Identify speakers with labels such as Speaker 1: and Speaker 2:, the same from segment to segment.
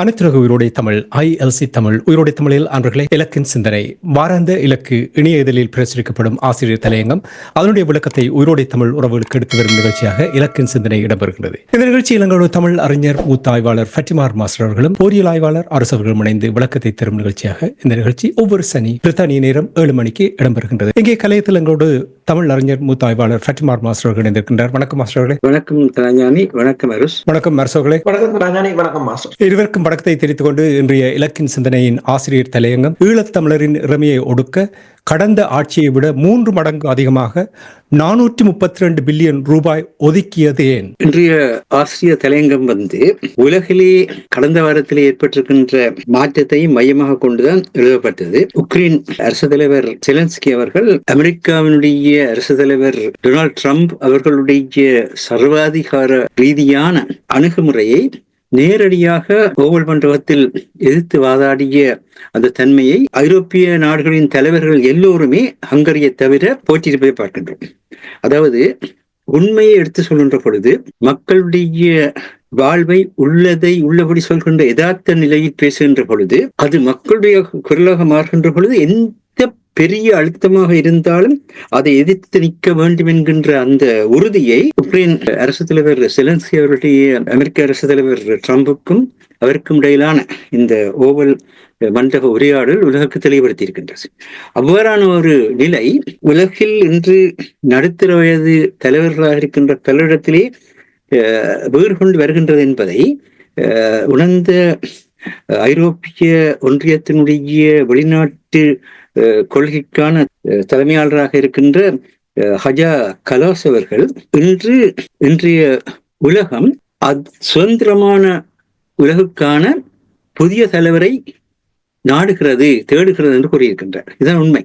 Speaker 1: அனைத்துலக உயிரோடை தமிழ் ILC தமிழ் உயிரோடை தமிழில் அன்பர்களே, இலக்கின் சிந்தனை வாராந்த இலக்கு இணைய இதழில் பிரசுரிக்கப்படும் ஆசிரியர் தலையங்கம் அதனுடைய விளக்கத்தை உயிரோடை தமிழ் உறவுகளுக்கு எடுத்து வரும் நிகழ்ச்சியாக இலக்கின் சிந்தனை இடம்பெறுகிறது. இந்த நிகழ்ச்சி இலங்கையோட தமிழ் அறிஞர் மூத்த ஆய்வாளர் ஃபட்டிமார் மாஸ்டர் அவர்களும் பொறியியல் ஆய்வாளர் அரசவர்களும் இணைந்து விளக்கத்தை தரும் நிகழ்ச்சியாக இந்த நிகழ்ச்சி ஒவ்வொரு சனி பிரித்தானிய நேரம் 7 மணிக்கு இடம்பெறுகின்றது. இங்கே கலையத்தில் எங்களோடு தமிழ் அறிஞர் மூத்த ஆய்வாளர் ஃபட்டிமார் மாஸ்டர் அவர்கள் இணைந்திருக்கின்றார். வணக்கம் மாஸ்டர்களே.
Speaker 2: வணக்கம் தராஞானி. வணக்கம் அருஸ்.
Speaker 1: வணக்கம் அரசவர்களே.
Speaker 3: வணக்கம் தராஞானி. வணக்கம் மாஸ்டர்.
Speaker 1: இருவருக்கும் வணக்கத்தை தெரிவித்துக் கொண்டு இன்றைய இலக்கின் சிந்தனையின் ஆசிரியர் தலையங்கம் ஈழத்தமிழரின் இறமையை ஒடுக்க கடந்த ஆட்சியை விட 3 மடங்கு அதிகமாக 432 பில்லியன் ரூபாய் ஒதுக்கியது ஏன்?
Speaker 2: இன்றைய ஆசிரியர் தலையங்கம் உலகிலே கடந்த வாரத்தில் ஏற்பட்டிருக்கின்ற மாற்றத்தை மையமாக கொண்டுதான் எழுதப்பட்டது. உக்ரைன் அரசு தலைவர் செலன்ஸ்கி அவர்கள் அமெரிக்காவினுடைய அரசு தலைவர் டொனால்ட் ட்ரம்ப் அவர்களுடைய சர்வாதிகார ரீதியான அணுகுமுறையை நேரடியாக ஓவல் மண்டபத்தில் எதிர்த்து வாதாடிய அந்த தன்மையை ஐரோப்பிய நாடுகளின் தலைவர்கள் எல்லோருமே ஹங்கரியை தவிர போற்றியிருப்பதை பார்க்கின்றோம். அதாவது உண்மையை எடுத்து சொல்கின்ற பொழுது மக்களுடைய வாழ்வை உள்ளதை உள்ளபடி சொல்கின்ற யதார்த்த நிலையில் பேசுகின்ற பொழுது அது மக்களுடைய குரலாக மாறுகின்ற பொழுது எந்த பெரிய அழுத்தமாக இருந்தாலும் அதை எதிர்த்து நிற்க வேண்டும் என்கின்ற அந்த உறுதியை உக்ரைன் அரசு தலைவர் செலன்ஸ்கி அவருடைய அமெரிக்க அரசு தலைவர் ட்ரம்புக்கும் அவருக்கும் இடையிலான இந்த ஓவல் மண்டப உரையாடல் உலகுக்கு தெளிவுபடுத்தி இருக்கின்றது. அவ்வாறான ஒரு நிலை உலகில் இன்று நடுத்தர வயது தலைவர்களாக இருக்கின்ற பலரிடத்திலே வேறு கொண்டு வருகின்றது என்பதை உணர்ந்த ஐரோப்பிய ஒன்றியத்தினுடைய வெளிநாட்டு கொள்கைக்கான தலைமையாளராக இருக்கின்ற ஹஜா கலாஸ் அவர்கள் இன்றைய உலகம் சுதந்திரமான உலகுக்கான புதிய தலைவரை நாடுகிறது, தேடுகிறது என்று கூறியிருக்கின்றார். இதுதான் உண்மை.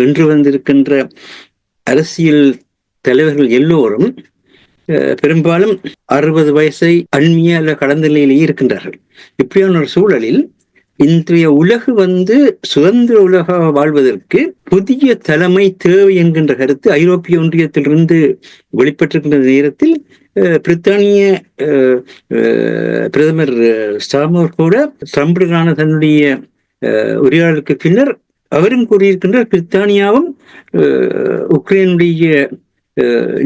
Speaker 2: இன்று வந்திருக்கின்ற அரசியல் தலைவர்கள் எல்லோரும் பெரும்பாலும் 60 வயசை அண்மைய அல்ல கடந்த நிலையிலேயே இருக்கின்றார்கள். இப்படியான ஒரு சூழலில் இன்றைய உலகு சுதந்திர உலக வாழ்வதற்கு புதிய தலைமை தேவை என்கின்ற கருத்து ஐரோப்பிய ஒன்றியத்திலிருந்து வெளிப்பட்டிருக்கின்ற நேரத்தில் பிரித்தானிய பிரதமர் ஸ்டார்மர் கூட ட்ரம்புடனான தன்னுடைய உரையாடலுக்கு பின்னர் அவரும் கூறியிருக்கின்றார், பிரித்தானியாவும் உக்ரைனுடைய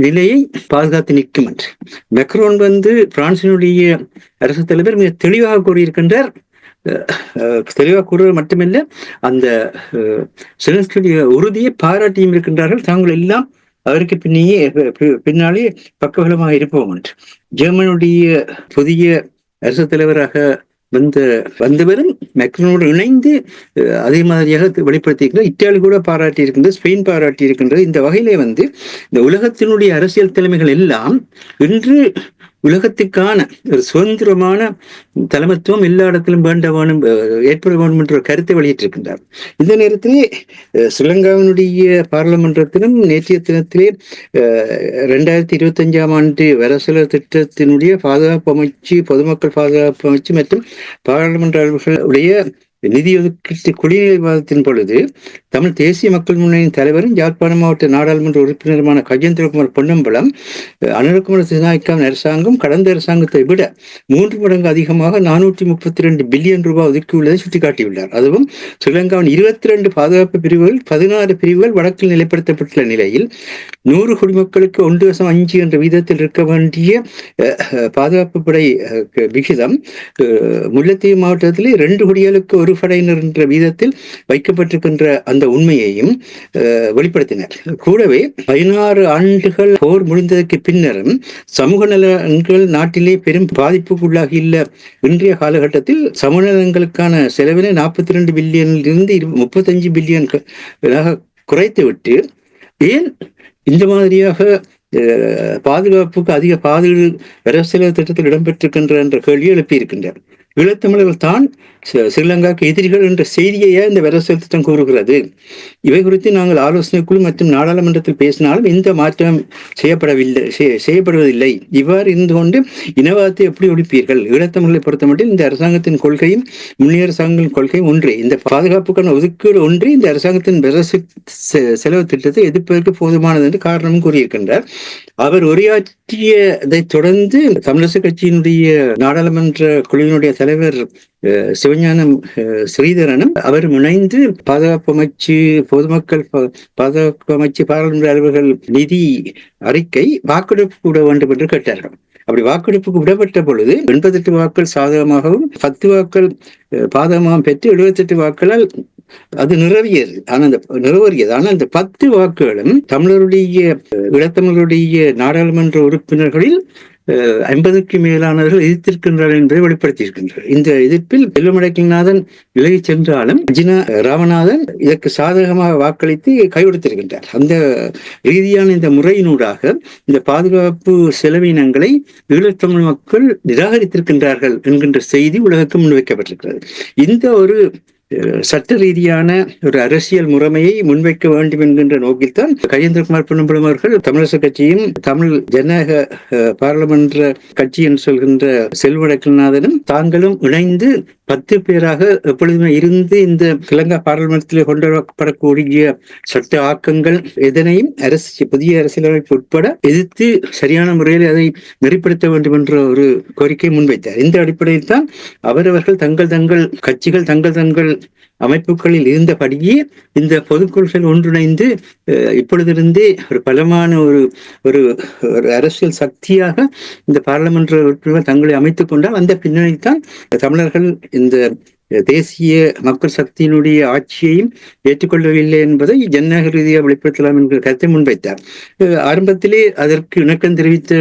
Speaker 2: நிலையை பாதுகாத்து நிற்கும் என்று. மெக்ரோன் பிரான்சினுடைய அரசு தலைவர் மிக தெளிவாக கூறியிருக்கின்றார். தெளிவாக கூறுவது மட்டுமல்ல, அந்த செலன்ஸ்கியுடைய உறுதியை பாராட்டியும் இருக்கின்றார்கள். தாங்கள் எல்லாம் அவருக்கு பின்னாலே பக்கபலமாக இருப்போம் என்று. ஜெர்மனுடைய புதிய அரசு தலைவராக வந்தவரும் மெக்ரோனோடு இணைந்து அதே மாதிரியாக வெளிப்படுத்தியிருக்கிறார். இத்தாலி கூட பாராட்டி இருக்கின்றது, ஸ்பெயின் பாராட்டி இருக்கின்றது. இந்த வகையிலே இந்த உலகத்தினுடைய அரசியல் தலைமைகள் எல்லாம் இன்று உலகத்துக்கான ஒரு சுதந்திரமான தலைமைத்துவம் எல்லா இடத்திலும் ஏற்பட வேண்டும் என்ற கருத்தை வெளியிட்டிருக்கின்றார். இந்த நேரத்திலே ஸ்ரீலங்காவினுடைய பாராளுமன்றத்திலும் நேற்றைய தினத்திலே 2025ஆம் ஆண்டு வரவு திட்டத்தினுடைய பாதுகாப்பு அமைச்சு, பொதுமக்கள் பாதுகாப்பு அமைச்சு மற்றும் பாராளுமன்ற அலுவலர்களுடைய நிதி ஒதுக்கீட்டு குடிநீர் விவாதத்தின் பொழுது தமிழ் தேசிய மக்கள் முன்னணியின் தலைவரும் யாழ்ப்பாண மாவட்ட நாடாளுமன்ற உறுப்பினருமான கஜேந்திரகுமார் பொன்னம்பலம் அனுரகுமார திசாநாயக்காவின் அரசாங்கம் கடந்த அரசாங்கத்தை விட 3 மடங்கு அதிகமாக 432 பில்லியன் ரூபாய் ஒதுக்கியுள்ளதை சுட்டிக்காட்டியுள்ளார். அதுவும் ஸ்ரீலங்காவின் 22 பாதுகாப்பு பிரிவுகள் 16 பிரிவுகள் வடக்கில் நிலைப்படுத்தப்பட்டுள்ள நிலையில் 100 குடிமக்களுக்கு 1.5 என்ற வீதத்தில் இருக்க வேண்டிய பாதுகாப்பு படை விகிதம் முல்லைத்தீவு மாவட்டத்திலே 2 குடிகளுக்கு 1 படையினர் என்ற வீதத்தில் வைக்கப்பட்டிருக்கின்ற அந்த உண்மையையும் வெளிப்படுத்தினர். கூடவே 16 ஆண்டுகள் போர் முடிந்ததற்கு பின்னரும் சமூக நலன்கள் நாட்டிலே பெரும் பாதிப்புக்குள்ளாகியுள்ள இன்றைய காலகட்டத்தில் சமூக நலன்களுக்கான செலவினை 42 பில்லியனில் இருந்து 35 பில்லியன் குறைத்துவிட்டு ஏன் இந்த மாதிரியாக பாதுகாப்புக்கு அதிக பாதுகாப்பு வரவு செலவு திட்டத்தில் இடம்பெற்றிருக்கின்ற என்ற கேள்வியை எழுப்பியிருக்கின்றார். ஈழத்தமிழர்கள் தான் ஸ்ரீலங்காவுக்கு எதிரிகள் என்ற செய்தியையே இந்த வரவு திட்டம் கூறுகிறது. இவை குறித்து நாங்கள் ஆலோசனைக்குழு மற்றும் நாடாளுமன்றத்தில் பேசினாலும் இந்த மாற்றம் செய்யப்படுவதில்லை. இவ்வாறு இருந்து கொண்டு இனவாதத்தை எப்படி ஒழிப்பீர்கள்? ஈழத்தமிழர்களை பொறுத்தமட்டில் இந்த அரசாங்கத்தின் கொள்கையும் முன்னிய அரசாங்கத்தின் கொள்கையும் ஒன்றே. இந்த பாதுகாப்புக்கான ஒதுக்கீடு ஒன்றே இந்த அரசாங்கத்தின் வரவு செலவு திட்டத்தை எதிர்ப்பதற்கு போதுமானது என்று காரணமும் கூறியிருக்கின்றார். அவர் உரையாற்றியதை தொடர்ந்து தமிழரசு கட்சியினுடைய நாடாளுமன்ற குழுவினுடைய தலைவர் சிவஞானம் ஸ்ரீதரனும் அவர் இணைந்து பாதுகாப்பு அமைச்சு, பொதுமக்கள் பாதுகாப்பு அமைச்சு, பாராளுமன்ற அலுவலர்கள் நிதி அறிக்கை வாக்கெடுப்பு விட வேண்டும் என்று கேட்டார்கள். அப்படி வாக்கெடுப்புக்கு விடப்பட்ட பொழுது 88 வாக்கள் சாதகமாகவும் 10 வாக்கள் பாதகமாகவும் பெற்று 78 வாக்களால் அது நிறைவேறியது. ஆனால் அந்த 10 வாக்குகளும் ஈழத்தமிழருடைய நாடாளுமன்ற உறுப்பினர்களில் 50க்கு மேலானவர்கள் எதிர்த்திருக்கின்றார்கள் என்பதை வெளிப்படுத்தியிருக்கின்றார். இந்த எதிர்ப்பில் செல்வமடைக்கல்நாதன் விலகிச் சென்றாலும் ராமநாதன் இதற்கு சாதகமாக வாக்களித்து கைவிடுத்திருக்கின்றார். அந்த ரீதியான இந்த முறையினூடாக இந்த பாதுகாப்பு செலவினங்களை ஈழத்தமிழ் மக்கள் நிராகரித்திருக்கின்றார்கள் என்கின்ற செய்தி உலகுக்கு முன்வைக்கப்பட்டிருக்கிறது. இந்த ஒரு சட்ட ரீதியான ஒரு அரசியல் முறைமையை முன்வைக்க வேண்டும் என்கின்ற நோக்கில்தான் கஜேந்திரகுமார் பொன்னம்பலம் அவர்கள் தமிழரசு கட்சியும் தமிழ் ஜனநாயக பாராளுமன்ற கட்சி என்று சொல்கின்ற செல்வமடைக்கல்நாதனும் தாங்களும் இணைந்து 10 பேராக எப்பொழுதுமே இருந்து இந்த இலங்கை பாராளுமன்றத்தில் கொண்டு வரப்படக்கூடிய சட்ட ஆக்கங்கள் எதனையும் புதிய அரசியலமைப்பு உட்பட எதிர்த்து சரியான முறையில் அதை நெறிப்படுத்த வேண்டும் என்ற ஒரு கோரிக்கை முன்வைத்தார். இந்த அடிப்படையில் தான் அவரவர்கள் தங்கள் கட்சிகள் தங்கள் அமைப்புகளில் இருந்தபடியே இந்த பொதுக்குழுக்கள் ஒன்றிணைந்து இப்பொழுதிருந்தே ஒரு பலமான ஒரு அரசியல் சக்தியாக இந்த பாராளுமன்ற உறுப்பினர்கள் தங்களை அமைத்துக் கொண்டால் அந்த பின்னணியில் தமிழர்கள் இந்த தேசிய மக்கள் சக்தியினுடைய ஆட்சியையும் ஏற்றுக்கொள்ளவில்லை என்பதை ஜனநாயக ரீதியாக வெளிப்படுத்தலாம் என்கிற கருத்தை முன்வைத்தார். ஆரம்பத்திலே அதற்கு இணக்கம் தெரிவித்த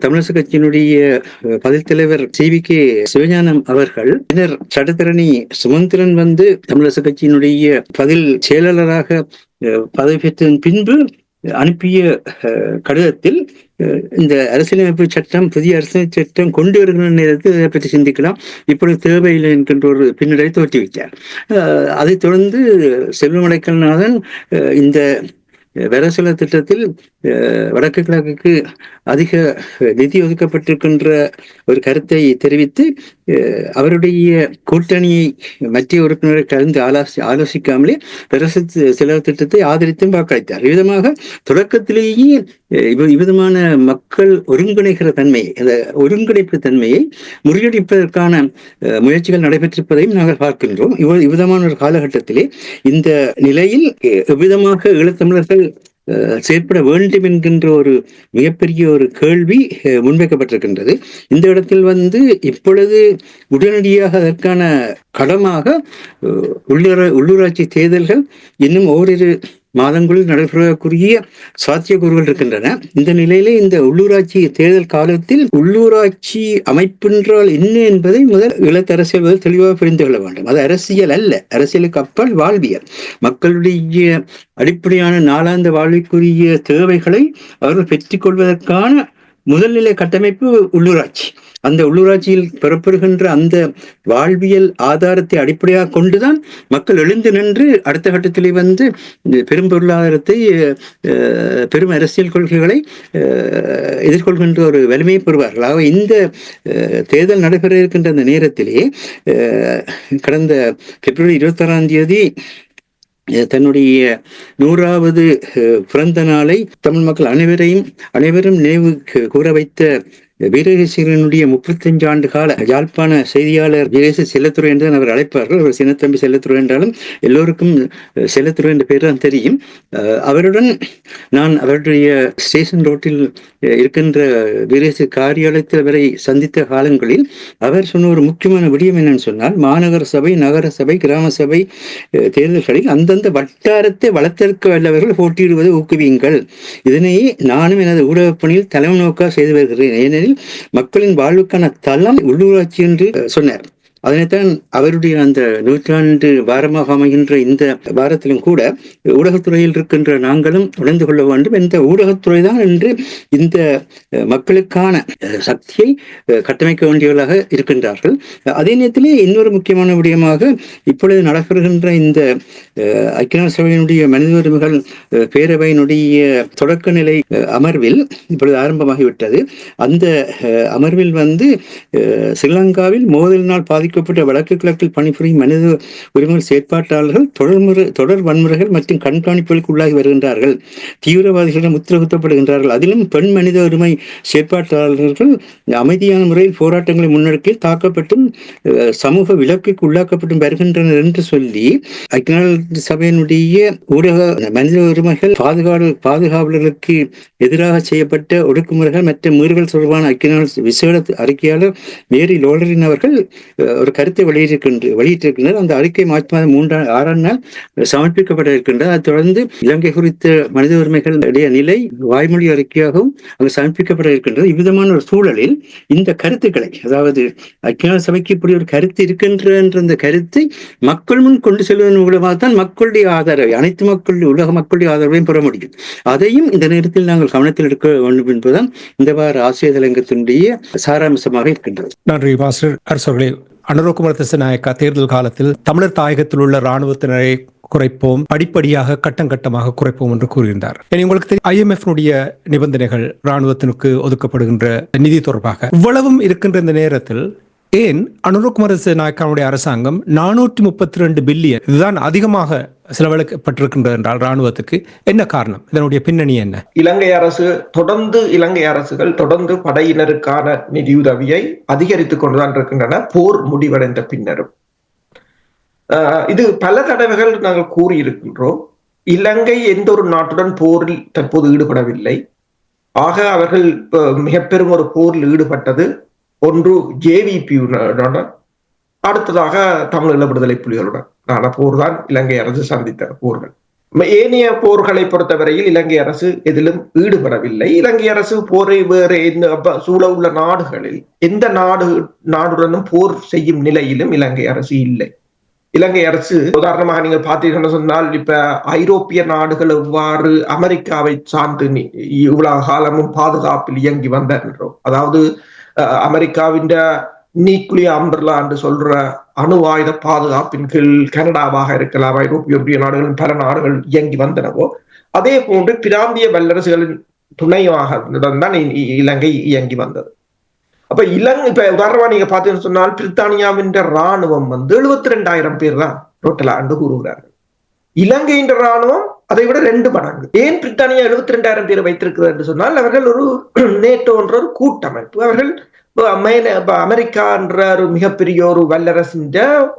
Speaker 2: தமிழரசு கட்சியினுடைய பதில் தலைவர் CVK சிவஞானம் அவர்கள் பின்னர் சட்டத்தரணி சுமந்திரன் வந்து தமிழரசு கட்சியினுடைய பதில் செயலாளராக பதவி பெற்றதன் பின்பு அனுப்பிய கடிதத்தில் இந்த அரசியலமைப்பு சட்டம், புதிய அரசியல் சட்டம் கொண்டு வருகிற நேரத்தில் இதை பற்றி சிந்திக்கலாம், இப்பொழுது தேவையில்லை என்கின்ற ஒரு பின்னடை தோற்றுவித்தார். அதைத் தொடர்ந்து செல்வமடைக்கல்நாதன் இந்த வரவு திட்டத்தில் வடக்கு கிழக்குக்கு அதிக நிதி ஒதுக்கப்பட்டிருக்கின்ற ஒரு கருத்தை தெரிவித்து அவருடைய கூட்டணியை மத்திய உறுப்பினரை கலந்து ஆலோசிக்காமலே வரவு செலவு திட்டத்தை ஆதரித்தும் வாக்களித்தார். விதமாக தொடக்கத்திலேயே இவ்விதமான மக்கள் ஒருங்கிணைக்கிற தன்மையை, அந்த ஒருங்கிணைப்பு தன்மையை முறியடிப்பதற்கான முயற்சிகள் நடைபெற்றிருப்பதையும் நாங்கள் பார்க்கின்றோம். இவ்விதமான ஒரு காலகட்டத்திலே இந்த நிலையில் எவ்விதமாக ஈழத்தமிழர்கள் செயற்பட வேண்டும் என்கின்ற ஒரு மிகப்பெரிய ஒரு கேள்வி முன்வைக்கப்பட்டிருக்கின்றது. இந்த இடத்தில் வந்து இப்பொழுது உடனடியாக அதற்கான கடமாக உள்ளூராட்சி தேர்தல்கள் இன்னும் ஓரிரு மாதங்களில் நடைபெறக்கூடிய சாத்தியக்கூறுகள் இருக்கின்றன. இந்த நிலையிலே இந்த உள்ளூராட்சி தேர்தல் காலத்தில் உள்ளூராட்சி அமைப்பென்றால் என்ன என்பதை முதல் இளத்தரசியல் தெளிவாக புரிந்து கொள்ள வேண்டும். அது அரசியல் அல்ல, அரசியலுக்கு அப்பால் வாழ்வியல். மக்களுடைய அடிப்படையான நாளாந்த வாழ்விற்குரிய தேவைகளை அவர்கள் பெற்றுக்கொள்வதற்கான முதல்நிலை கட்டமைப்பு உள்ளூராட்சி. அந்த உள்ளூராட்சியில் பெறப்படுகின்ற அந்த வாழ்வியல் ஆதாரத்தை அடிப்படையாக கொண்டுதான் மக்கள் எழுந்து நின்று அடுத்த கட்டத்திலே வந்து பெரும் பொருளாதாரத்தை, பெரும் அரசியல் கொள்கைகளை எதிர்கொள்கின்ற ஒரு வலிமையை பெறுவார்கள். ஆக இந்த தேர்தல் நடைபெற இருக்கின்ற அந்த நேரத்திலே கடந்த பிப்ரவரி 26ஆம் தேதி தன்னுடைய 100வது பிறந்த நாளை தமிழ் மக்கள் அனைவரும் நினைவு கூற வைத்த வீரகேசரியனுடைய 35 ஆண்டு கால யாழ்ப்பாண செய்தியாளர் வீரேச செல்லத்துறை என்று அவர் அழைப்பார்கள். அவர் சின்னத்தம்பி செல்லத்துறை என்றாலும் எல்லோருக்கும் செல்லத்துறை என்ற பெயர் தான் தெரியும். அவருடன் நான் அவருடைய ஸ்டேஷன் ரோட்டில் இருக்கின்ற வீரேச காரியாலயத்தில் வரை சந்தித்த காலங்களில் அவர் சொன்ன ஒரு முக்கியமான விடயம் என்னன்னு சொன்னால், மாநகர சபை, நகர சபை, கிராம சபை தேர்தல்களில் அந்தந்த வட்டாரத்தை வளர்த்தெடுக்க வல்லவர்கள் போட்டியிடுவதை ஊக்குவியுங்கள். இதனை நானும் எனது ஊடகப் பணியில் தலைமை நோக்காக செய்து வருகிறேன். ஏனெனில் மக்களின் வாழ்வுக்கான தளம் உள்ளூராட்சி என்று சொன்னார். அதனைத்தான் அவருடைய அந்த நூற்றாண்டு வாரமாக அமைகின்ற இந்த வாரத்திலும் கூட ஊடகத்துறையில் இருக்கின்ற நாங்களும் உணர்ந்து கொள்ள வேண்டும். இந்த ஊடகத்துறை தான் இன்று இந்த மக்களுக்கான சக்தியை கட்டமைக்க வேண்டியவர்களாக இருக்கின்றார்கள். அதே நேரத்திலே இன்னொரு முக்கியமான விடயமாக இப்பொழுது நடைபெறுகின்ற இந்த ஐக்கிய நாடு சபையினுடைய மனித உரிமைகள் பேரவையினுடைய தொடக்க நிலை அமர்வில் இப்பொழுது ஆரம்பமாகிவிட்டது. அந்த அமர்வில் ஸ்ரீலங்காவில் மோதலினால் பாதிக்கப்பட்ட வடக்கு கிழக்கில் பணிபுரியும் மனித உரிமைகள் செயற்பாட்டாளர்கள் தொடர் வன்முறைகள் மற்றும் கண்காணிப்புகளுக்கு உள்ளாகி வருகின்றார்கள். தீவிரவாதிகளிடம் உத்தரவுத்தப்படுகின்றார்கள். அதிலும் பெண் மனித உரிமை செயற்பாட்டாளர்கள் அமைதியான முறையில் போராட்டங்களை முன்னெடுக்க தாக்கப்பட்டும் சமூக விலக்குக்கு உள்ளாக்கப்பட்டும் வருகின்றனர் என்று சொல்லி ஐக்கிய நாடு சபையினுடைய ஊடக மனித உரிமைகள் பாதுகாவலர்களுக்கு எதிராக செய்யப்பட்ட ஒடுக்குமுறைகள் மற்றும் மீறுகள் தொடர்பான ஐக்கிய நாடு விசேட அறிக்கையாளர் மேரி லோலரின் அவர்கள் ஒரு கருத்தை வெளியிட்டிருக்கின்றனர். அந்த அறிக்கை மார்ச் மாதம் 6ஆம் நாள் சமர்ப்பிக்கப்பட இருக்கின்றது. அதை தொடர்ந்து இலங்கை குறித்த மனித உரிமைகளுடைய நிலை வாய்மொழி அறிக்கையாகவும் அங்கு சமர்ப்பிக்கப்பட இருக்கின்றது. இவ்விதமான ஒரு சூழலில் இந்த கருத்துக்களை, அதாவது ஐக்கிய நாடு சபைக்கு இப்படி ஒரு கருத்து இருக்கின்ற அந்த கருத்தை மக்கள் முன் கொண்டு செல்வதன் மூலமாக தான் மக்களுடைய ஆதரவை, அனைத்து மக்களுடைய உலக மக்களுடைய ஆதரவையும் பெற முடியும். அதையும் இந்த நேரத்தில் நாங்கள் கவனத்தில் எடுக்க வேண்டும் என்பதுதான் இந்த வார ஆசிய தலையங்கத்தினுடைய சாராம்சமாக இருக்கின்றது.
Speaker 1: நன்றி மாஸ்டர் அரசர்களே. அனுரகுமார திசாநாயக்கா தேர்தல் காலத்தில் தமிழர் தாயகத்தில் உள்ள இராணுவத்தினரை குறைப்போம், படிப்படியாக கட்டம் கட்டமாக குறைப்போம் என்று கூறுகின்றார். உங்களுக்கு தெரியும், IMF நிபந்தனைகள் இராணுவத்திற்கு ஒதுக்கப்படுகின்ற நிதி தொடர்பாக இவ்வளவும் இருக்கின்ற இந்த நேரத்தில் ஏன் அனுரகுமார திசாநாயக்காவுடைய அரசாங்கம் 432 பில்லியன் இதுதான் அதிகமாக செலவழிக்கப்பட்டிருக்கின்றது என்றால் இராணுவத்துக்கு என்ன காரணம்? இதனுடைய பின்னணி என்ன?
Speaker 3: இலங்கை அரசுகள் தொடர்ந்து படையினருக்கான நிதியுதவியை அதிகரித்துக் கொண்டுதான் இருக்கின்றன, போர் முடிவடைந்த பின்னரும். இது பல தடவைகள் நாங்கள் கூறியிருக்கின்றோம். இலங்கை எந்த ஒரு நாட்டுடன் போரில் தற்போது ஈடுபடவில்லை. ஆக அவர்கள் மிக பெரும் ஒரு போரில் ஈடுபட்டது ஒன்று JVP, அடுத்ததாக தமிழீழ விடுதலை புலிகளுடன் போர் தான் இலங்கை அரசு சந்தித்த போர்கள். ஏனைய போர்களை பொறுத்தவரையில் இலங்கை அரசு எதிலும் ஈடுபடவில்லை. இலங்கை அரசு போரை வேறு சூழ உள்ள நாடுகளில் எந்த நாடுடனும் போர் செய்யும் நிலையிலும் இலங்கை அரசு இல்லை. இலங்கை அரசு உதாரணமாக நீங்கள் பார்த்தீங்கன்னு சொன்னால், இப்ப ஐரோப்பிய நாடுகள் எவ்வாறு அமெரிக்காவை சார்ந்து இவ்வளவு காலமும் பாதுகாப்பில் இயங்கி வந்தோம், அதாவது அமெரிக்காவின் நியூக்ளியர் அம்பர்லா என்று சொல்ற அணு ஆயுத பாதுகாப்பின் கீழ் கனடாவாக இருக்கலாம், ஐரோப்பிய ஒன்றிய நாடுகளின் பல நாடுகள் இயங்கி வந்தனவோ, அதே போன்று பிராந்திய வல்லரசுகளின் துணையாக தான் இலங்கை இயங்கி வந்தது. அப்ப இப்ப உதாரணமா நீங்க பாத்தீங்கன்னு சொன்னால், பிரித்தானியாவின் இராணுவம் 72,000 பேர் தான் டோட்டலா என்று கூறுகிறார்கள். இலங்கையின் இராணுவம் அதை விட 2 மடங்கு. ஏன் பிரித்தானியா 72,000 பேர் வைத்திருக்கிறது என்று சொன்னால், அவர்கள் ஒரு நேட்டோ என்ற ஒரு கூட்டமைப்பு. அவர்கள் அமெரிக்கா என்ற ஒரு மிகப்பெரிய ஒரு வல்லரசின்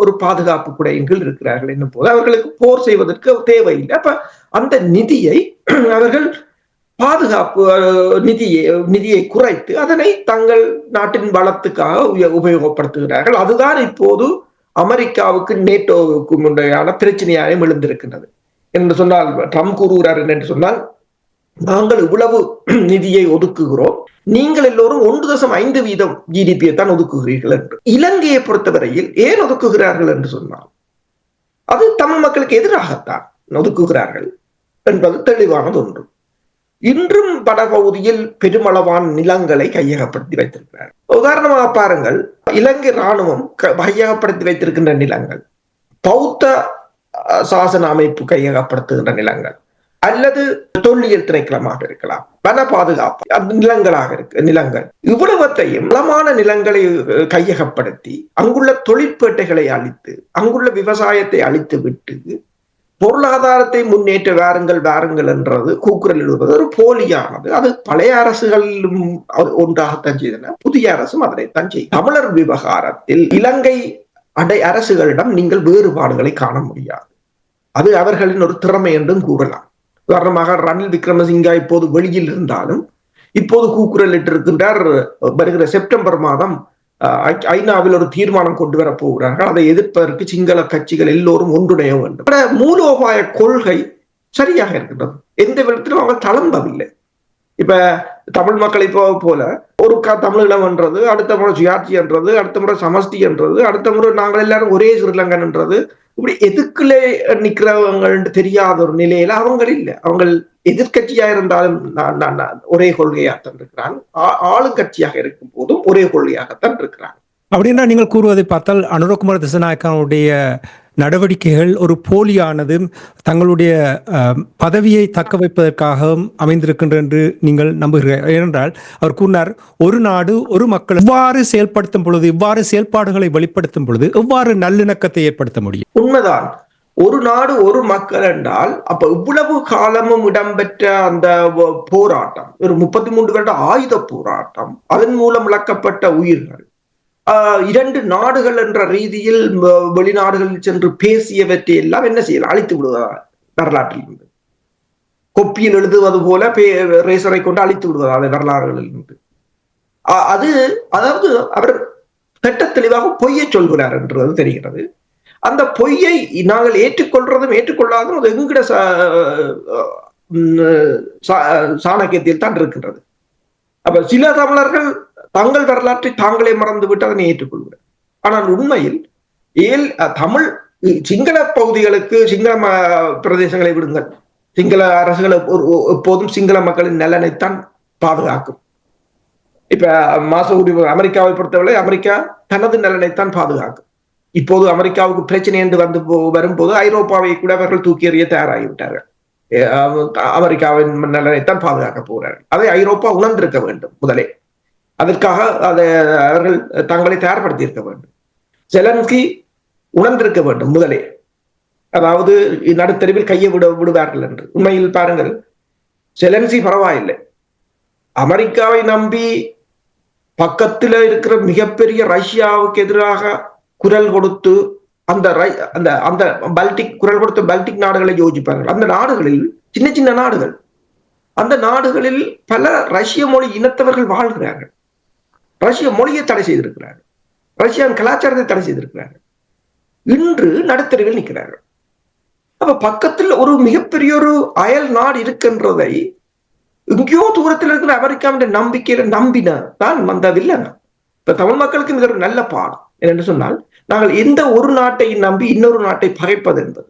Speaker 3: ஒரு பாதுகாப்பு குடையின் கீழ் இருக்கிறார்கள் என்னும் போது அவர்களுக்கு போர் செய்வதற்கு தேவையில்லை. அப்ப அந்த நிதியை அவர்கள் பாதுகாப்பு நிதியை குறைத்து அதனை தங்கள் நாட்டின் வளத்துக்காக உபயோகப்படுத்துகிறார்கள். அதுதான் இப்போது அமெரிக்காவுக்கு நேட்டோவுக்கு முன்னையான பிரச்சனையாக எழுந்திருக்கின்றது என்று சொன்னால், ட்ரம்ப் கூறுகிறார் என்று சொன்னால், நாங்கள் இவ்வளவு நிதியை ஒதுக்குகிறோம், நீங்கள் எல்லோரும் 1.5% GDP தான் ஒதுக்குகிறீர்கள் என்று. இலங்கையை பொறுத்தவரையில் ஏன் ஒதுக்குகிறார்கள் என்று சொன்னால், அது தமிழ் மக்களுக்கு எதிராகத்தான் ஒதுக்குகிறார்கள் என்பது தெளிவானது ஒன்று. இன்றும் வடபகுதியில் பெருமளவான நிலங்களை கையகப்படுத்தி வைத்திருக்கிறார். உதாரணமாக பாருங்கள், இலங்கை இராணுவம் கையகப்படுத்தி வைத்திருக்கின்ற நிலங்கள் பௌத்த சாசன அமைப்பு கையகப்படுத்துகின்ற நிலங்கள், அல்லது தொல்லியல் திணைக்களமாக இருக்கலாம், வன பாதுகாப்பு நிலங்கள், இவ்வளவத்தையும் வளமான நிலங்களை கையகப்படுத்தி அங்குள்ள தொழிற்பேட்டைகளை அழித்து அங்குள்ள விவசாயத்தை அழித்து விட்டு பொருளாதாரத்தை முன்னேற்ற வாருங்கள் என்றது கூக்குரல் எழுவது ஒரு போலியானது. அது பழைய அரசுகளிலும் ஒன்றாகத்தான் செய்தன, புதிய அரசும் அதனைத்தான் செய்யும். தமிழர் விவகாரத்தில் இலங்கை அரசுகளிடம் நீங்கள் வேறுபாடுகளை காண முடியாது. அது அவர்களின் ஒரு திறமை என்றும் கூறலாம். உதாரணமாக ரணில் விக்ரமசிங்கா இப்போது வெளியில் இருந்தாலும் இப்போது கூக்குரல் இட்டிருக்கின்றார், வருகிற செப்டம்பர் மாதம் ஐநாவில் ஒரு தீர்மானம் கொண்டு வர போகிறார்கள், அதை எதிர்ப்பதற்கு சிங்கள கட்சிகள் எல்லோரும் ஒன்றுணைய வேண்டும். மூலோபாய கொள்கை சரியாக இருக்கின்றது, எந்த விதத்திலும் அவங்க தளம்பவில்லை. இப்ப தமிழ் மக்களை போல ஒரு தமிழீழம் என்றது, அடுத்த முறை சுயாட்சி என்றது, அடுத்த முறை சமஷ்டி என்றது, அடுத்த முறை நாங்கள் எல்லாரும் ஒரே ஸ்ரீலங்கன் என்றது. இப்படி எதுக்குள்ளே நிக்கிறவங்க தெரியாத ஒரு நிலையில அவங்க இல்லை. அவங்க எதிர்கட்சியா இருந்தாலும் ஒரே கொள்கையாகத்தான் இருக்கிறான், ஆளுங்கட்சியாக இருக்கும் போதும் ஒரே கொள்கையாகத்தான் இருக்கிறான்.
Speaker 1: அப்படின்னா நீங்கள் கூறுவதை பார்த்தால் அனுரகுமார திசாநாயக்கனுடைய நடவடிக்கைகள் ஒரு போலியானது, தங்களுடைய பதவியை தக்க வைப்பதற்காகவும் அமைந்திருக்கின்ற என்று நீங்கள் நம்புகிறீர்கள். ஏனென்றால் அவர் கூறினார், ஒரு நாடு ஒரு மக்கள் இவ்வாறு செயல்படுத்தும் பொழுது, இவ்வாறு செயல்பாடுகளை வெளிப்படுத்தும் பொழுது எவ்வாறு நல்லிணக்கத்தை ஏற்படுத்த முடியும்?
Speaker 3: உண்மைதான். ஒரு நாடு ஒரு மக்கள் என்றால் அப்ப இவ்வளவு காலமும் இடம்பெற்ற அந்த போராட்டம், ஒரு 33 வருட ஆயுத போராட்டம், அதன் மூலம் இழக்கப்பட்ட உயிர்கள், 2 நாடுகள் என்ற ரீதியில் வெளிநாடுகளில் சென்று பேசியவற்றை எல்லாம் என்ன செய்யலாம், அழித்து விடுவதா? வரலாற்றில் இருந்து கொப்பியில் எழுதுவது போல ரேசரை கொண்டு அழித்து விடுவதா அந்த வரலாறுகளில் இருந்து? அது அதாவது அவர் திட்ட தெளிவாக பொய்யை சொல்கிறார் என்றது தெரிகிறது. அந்த பொய்யை நாங்கள் ஏற்றுக்கொள்றதும் ஏற்றுக்கொள்ளாதும் அது எங்கிட சாணக்கியத்தில் தான் இருக்கின்றது. அப்ப சில தமிழர்கள் தங்கள் வரலாற்றை தாங்களே மறந்துவிட்டு அதனை ஏற்றுக்கொள்கிறார். ஆனால் உண்மையில் தமிழ் சிங்கள பகுதிகளுக்கு, சிங்கள பிரதேசங்களை விடுங்கள், சிங்கள அரசுகள் எப்போதும் சிங்கள மக்களின் நலனைத்தான் பாதுகாக்கும். இப்ப மாசகுடி அமெரிக்காவை பொறுத்தவரை அமெரிக்கா தனது நலனைத்தான் பாதுகாக்கும். இப்போது அமெரிக்காவுக்கு பிரச்சனை என்று வரும்போது ஐரோப்பாவை கூட அவர்கள் தூக்கி எறிய தயாராகிவிட்டார்கள். அமெரிக்காவின் நலனைத்தான் பாதுகாக்க போகிறார்கள். அதை ஐரோப்பா உணர்ந்திருக்க வேண்டும் முதலே. அதற்காக அதை அவர்கள் தங்களை தயார்படுத்தி இருக்க வேண்டும். செலன்ஸ்கி உணர்ந்திருக்க வேண்டும் முதலே. அதாவது நடுத்தருவில் கையை விடுவார்கள் என்று. உண்மையில் பாருங்கள், செலன்ஸ்கி பரவாயில்லை, அமெரிக்காவை நம்பி பக்கத்தில் இருக்கிற மிகப்பெரிய ரஷ்யாவுக்கு எதிராக குரல் கொடுத்து அந்த குரல் கொடுத்த பல்டிக் நாடுகளை யோசிப்பார்கள். அந்த நாடுகளில் சின்ன சின்ன நாடுகள், அந்த நாடுகளில் பல ரஷ்ய மொழி இனத்தவர்கள் வாழ்கிறார்கள். ரஷ்ய மொழியை தடை செய்திருக்கிறார்கள், ரஷ்யாவின் கலாச்சாரத்தை தடை செய்திருக்கிறார்கள். இன்று நடுத்தருவில் நிற்கிறார்கள். அப்ப பக்கத்தில் ஒரு மிகப்பெரிய ஒரு அயல் நாடு இருக்கின்றதை எங்கேயோ தூரத்தில் இருக்கிற அமெரிக்காவின் நம்பிக்கையில நம்பின தான் வந்ததில்லை. இப்ப தமிழ் மக்களுக்கு மிக ஒரு நல்ல பாடம் என்னென்று சொன்னால், நாங்கள் எந்த ஒரு நாட்டை நம்பி இன்னொரு நாட்டை பகைப்பது என்பது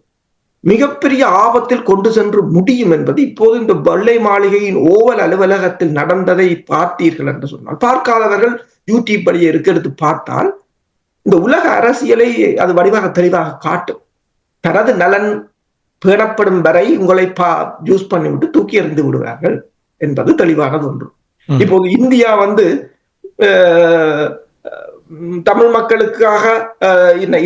Speaker 3: மிகப்பெரிய ஆபத்தில் கொண்டு சென்று முடியும் என்பது இப்போது இந்த வெள்ளை மாளிகையின் ஓவல் அலுவலகத்தில் நடந்ததை பார்த்தீர்கள் என்று சொன்னால், பார்க்காதவர்கள் யூடியூப் வழியை எடுத்து பார்த்தால் இந்த உலக அரசியலை அது வடிவாக தெளிவாக காட்டும். தனது நலன் பேணப்படும் வரை உங்களை யூஸ் பண்ணிவிட்டு தூக்கி எறிந்து விடுவார்கள் என்பது தெளிவானது ஒன்று. இப்போது இந்தியா தமிழ் மக்களுக்காக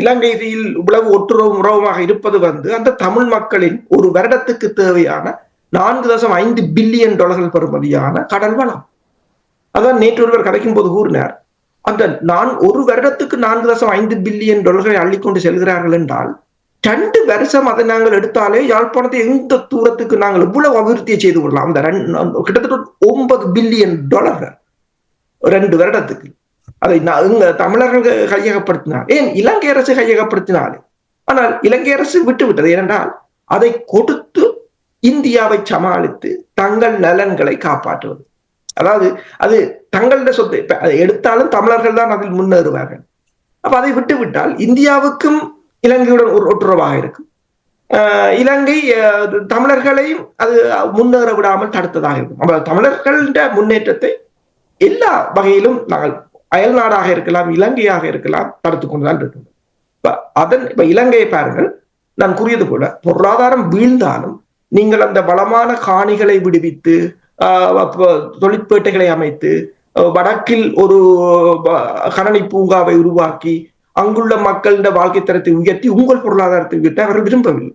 Speaker 3: இலங்கையில் இவ்வளவு ஒட்டுறவுமாக இருப்பது அந்த தமிழ் மக்களின் ஒரு வருடத்துக்கு தேவையான 4.5 பில்லியன் டாலர்கள் பெறுமதியான கடல் வளம். அதான் நேற்று ஒருவர் கதைக்கும் போது கூறினார், அந்த ஒரு வருடத்துக்கு 4.5 பில்லியன் டாலர்களை அள்ளிக்கொண்டு செல்கிறார்கள் என்றால் 2 வருஷம் அதை நாங்கள் எடுத்தாலே யாழ்ப்பாணத்தை எந்த தூரத்துக்கு நாங்கள் இவ்வளவு அபிவிருத்தியை செய்து கொள்ளலாம். அந்த கிட்டத்தட்ட 9 பில்லியன் டாலர்கள் 2 வருடத்துக்கு. அதை தமிழர்கள் கையகப்படுத்தினார், ஏன் இலங்கை அரசு கையகப்படுத்தினாலே. ஆனால் இலங்கை அரசு விட்டுவிட்டது. ஏனென்றால் அதை கொடுத்து இந்தியாவை சமாளித்து தங்கள் நலன்களை காப்பாற்றுவது. அதாவது அது தங்களுடைய சொத்து. அதை எடுத்தாலும் தமிழர்கள் தான் அதில் முன்னேறுவார்கள். அப்ப அதை விட்டுவிட்டால் இந்தியாவுக்கும் இலங்கையுடன் ஒரு ஒற்றுறவாக இருக்கும். இலங்கை தமிழர்களையும் அது முன்னேற விடாமல் தடுத்ததாக இருக்கும். தமிழர்களுடைய முன்னேற்றத்தை எல்லா வகையிலும் நாங்கள் அயல் நாடாக இருக்கலாம், இலங்கையாக இருக்கலாம், தடுத்து கொண்டுதான் இருக்கின்றோம். இப்ப இலங்கையை பாருங்கள், நான் கூறியது போல பொருளாதாரம் வீழ்ந்தாலும் நீங்கள் அந்த வளமான காணிகளை விடுவித்து தொழிற்பேட்டைகளை அமைத்து வடக்கில் ஒரு கணனி பூங்காவை உருவாக்கி அங்குள்ள மக்களின் வாழ்க்கை தரத்தை உயர்த்தி உங்கள் பொருளாதாரத்தை உயர்த்த அவர்கள் விரும்பவில்லை.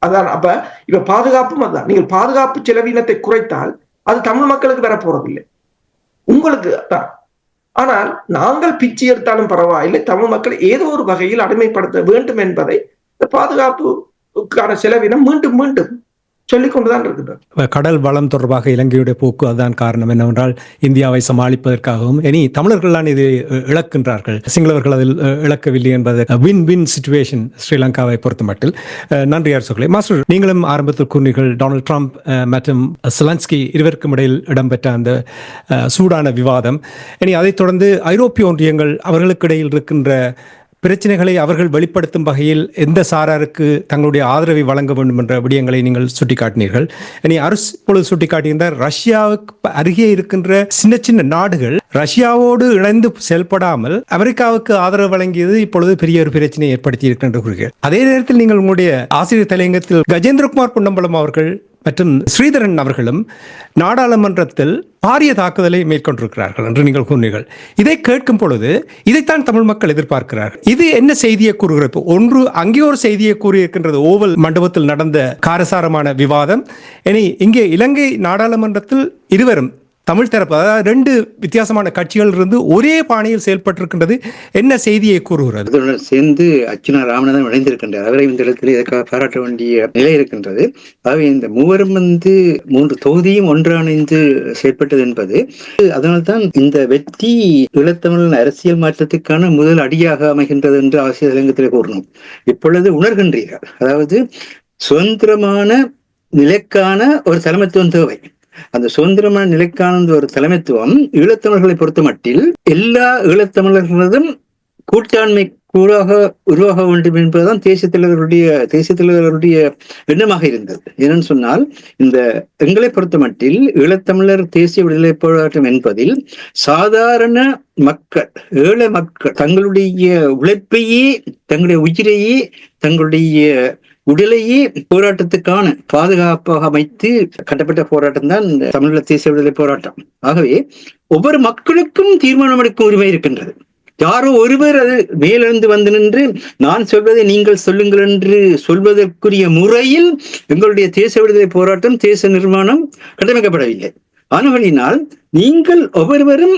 Speaker 3: அதான் அப்ப இப்ப பாதுகாப்பும் அதுதான். நீங்கள் பாதுகாப்பு செலவினத்தை குறைத்தால் அது தமிழ் மக்களுக்கு வர போறதில்லை, உங்களுக்கு தான். ஆனால் நாங்கள் பிச்சை எடுத்தாலும் பரவாயில்லை, தமிழ் மக்களை ஏதோ ஒரு வகையில் அடிமைப்படுத்த வேண்டும் என்பதை பாதுகாப்புக்கான செலவினம் மீண்டும் மீண்டும் சொல்லிக் கொண்டுதான் இருக்கின்றது.
Speaker 1: கடல் வளம் தொடர்பாக இலங்கையுடைய போக்கு அதுதான் காரணம் என்னவென்றால் இந்தியாவை சமாளிப்பதற்காகவும் இனி தமிழர்கள்தான் இது இழக்கின்றார்கள், சிங்களவர்கள் அதில் இழக்கவில்லை என்பது வின் வின் சிச்சுவேஷன் ஸ்ரீலங்காவை பொறுத்த மட்டில். நன்றி அரசுகளே. மாஸ்டர், நீங்களும் ஆரம்பத்தில் கூறினீர்கள் டொனால்ட் ட்ரம்ப் மற்றும் செலன்ஸ்கி இருவருக்கும் இடையில் இடம்பெற்ற அந்த சூடான விவாதம். இனி அதைத் தொடர்ந்து ஐரோப்பிய ஒன்றியங்கள் அவர்களுக்கு இடையில் இருக்கின்ற பிரச்சனைகளை அவர்கள் வெளிப்படுத்தும் வகையில் எந்த சாராருக்கு தங்களுடைய ஆதரவை வழங்க வேண்டும் என்ற விடயங்களை நீங்கள் சுட்டிக்காட்டினீர்கள். இனி அரசு இப்பொழுது சுட்டிக்காட்டுகின்ற ரஷ்யாவுக்கு அருகே இருக்கின்ற சின்ன சின்ன நாடுகள் ரஷ்யாவோடு இணைந்து செயல்படாமல் அமெரிக்காவுக்கு ஆதரவு வழங்கியது இப்பொழுது பெரிய ஒரு பிரச்சனையை ஏற்படுத்தி இருக்கின்ற கூறுகள். அதே நேரத்தில் நீங்கள் உங்களுடைய ஆசிரியர் தலையங்கத்தில் கஜேந்திரகுமார் பொன்னம்பலம் அவர்கள் மற்றும் ஸ்ரீதரன் அவர்களும் நாடாளுமன்றத்தில் பாரிய தாக்குதலை மேற்கொண்டிருக்கிறார்கள் என்று நீங்கள் கூறினீர்கள். இதை கேட்கும் பொழுது இதைத்தான் தமிழ் மக்கள் எதிர்பார்க்கிறார்கள். இது என்ன செய்தியை கூறுகிறது? ஒன்று, அங்கே ஒரு செய்தியை கூறியிருக்கின்றது ஓவல் மண்டபத்தில் நடந்த காரசாரமான விவாதம். இனி இங்கே இலங்கை நாடாளுமன்றத்தில் இருவரும் தமிழ் தரப்பு, அதாவது 2 வித்தியாசமான கட்சிகள் இருந்து ஒரே பாணியில் செயல்பட்டிருக்கின்றது. என்ன செய்தியை கூறுகிறது?
Speaker 2: அதனுடன் சேர்ந்து அர்ச்சுனா ராமநாதன் இணைந்திருக்கின்றார். அவரை இந்த இடத்தில் இதற்காக பாராட்ட வேண்டிய நிலை இருக்கின்றது. ஆகவே இந்த மூவரும் 3 தொகுதியும் ஒன்றிணைந்து செயல்பட்டது என்பது, அதனால்தான் இந்த வெற்றி ஈழத்தமிழ் அரசியல் மாற்றத்துக்கான முதல் அடியாக அமைகின்றது என்று ஆசிரியர் தலையங்கத்தில் கூறணும். இப்பொழுது உணர்கின்றீர்கள், அதாவது சுதந்திரமான நிலைக்கான ஒரு தலைமைத்துவம் தேவை. அந்த சுதந்திரமான நிலைக்கான ஒரு தலைமைத்துவம் ஈழத்தமிழர்களை பொறுத்த மட்டில் எல்லா ஈழத்தமிழர்களும் கூட்டாண்மை கூறாக உருவாக வேண்டும் என்பதுதான் தேசிய தலைவர்களுடைய எண்ணமாக இருந்தது. ஏனென்னு சொன்னால், இந்த எங்களை பொறுத்த மட்டில் ஈழத்தமிழர் தேசிய விடுதலை போராட்டம் என்பதில் சாதாரண மக்கள், ஏழை மக்கள் தங்களுடைய உழைப்பையே, தங்களுடைய உயிரையே, தங்களுடைய உடலையே போராட்டத்துக்கான பாதுகாப்பாக அமைத்து கட்டப்பட்ட போராட்டம் தான் தமிழீழ தேசிய விடுதலை போராட்டம். ஆகவே ஒவ்வொரு மக்களுக்கும் தீர்மானம் எடுக்கும் உரிமை இருக்கின்றது. யாரோ ஒருவர் அது மேலிருந்து வந்து நின்று நான் சொல்வதை நீங்கள் சொல்லுங்கள் என்று சொல்வதற்குரிய முறையில் எங்களுடைய தேசிய விடுதலை போராட்டம், தேச நிர்மாணம் கட்டமைக்கப்படவில்லை. ஆனவழியினால் நீங்கள் ஒவ்வொருவரும்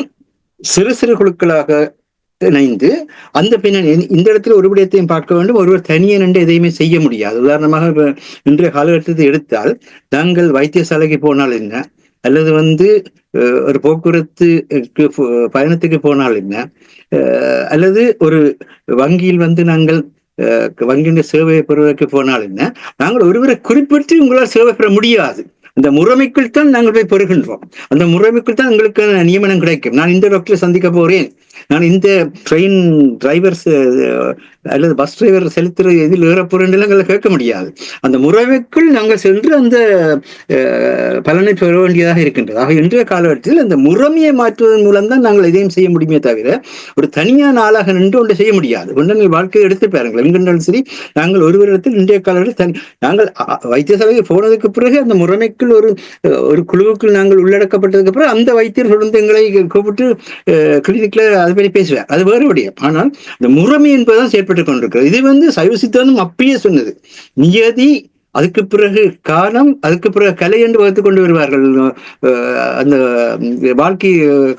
Speaker 2: சிறு சிறு குழுக்களாக இணைந்து அந்த பின்னணி, இந்த இடத்துல ஒரு விடயத்தையும் பார்க்க வேண்டும். ஒருவர் தனியே நின்று எதையுமே செய்ய முடியாது. உதாரணமாக இன்றைய காலகட்டத்தை எடுத்தால், நாங்கள் வைத்தியசாலைக்கு போனால் என்ன, அல்லது ஒரு போக்குவரத்து பயணத்துக்கு போனால் என்ன, அல்லது ஒரு வங்கியில் நாங்கள் வங்கியின் சேவையை பெறுவதற்கு போனால் என்ன, நாங்கள் ஒருவரை குறிப்பிட்டு உங்களால் சேவை பெற முடியாது. அந்த முறைமைக்குள் தான் நாங்கள் போய் பெறுகின்றோம். அந்த முறைமைக்குள் தான் எங்களுக்கு நியமனம் கிடைக்கும். நான் இந்த டாக்டரை சந்திக்க போறேன், நான் இந்த ட்ரெயின் டிரைவர்ஸ் அல்லது பஸ் டிரைவர் செலுத்துற இதில் ஏறப்போறேன் எங்களை கேட்க முடியாது. அந்த முறைமைக்குள் நாங்கள் சென்று அந்த பலனை பெற வேண்டியதாக இருக்கின்றது. ஆக இன்றைய காலகட்டத்தில் அந்த முறைமையை மாற்றுவதன் மூலம் தான் நாங்கள் எதையும் செய்ய முடியுமே தவிர ஒரு தனியான ஆளாக நின்று ஒன்றை செய்ய முடியாது. ஒன்றின் வாழ்க்கையை எடுத்து பாருங்கள். எங்கென்றாலும் சரி, நாங்கள் ஒரு வருடத்தில் இன்றைய காலகட்டத்தில் நாங்கள் வைத்தியசாலைக்கு போனதுக்கு பிறகு அந்த முறைமைக்குள் ஒரு குழுவுக்குள் நாங்கள் உள்ளடக்கப்பட்டதுக்கு பிறகு அந்த வைத்தியர் தொடர்ந்து எங்களை கூப்பிட்டு கிளினிக்ல அதை பற்றி பேசுவார். அது வேறு விடயம். ஆனால் இந்த முறைமை என்பதுதான் செயற்பட்டுக் கொண்டிருக்கிறது. இது சைவ சித்தாந்தம் அப்பயே சொன்னது. நியதி, அதுக்கு பிறகு காலம், அதுக்கு பிறகு கலை என்று வகுத்து கொண்டு வருவார்கள் அந்த வாழ்க்கை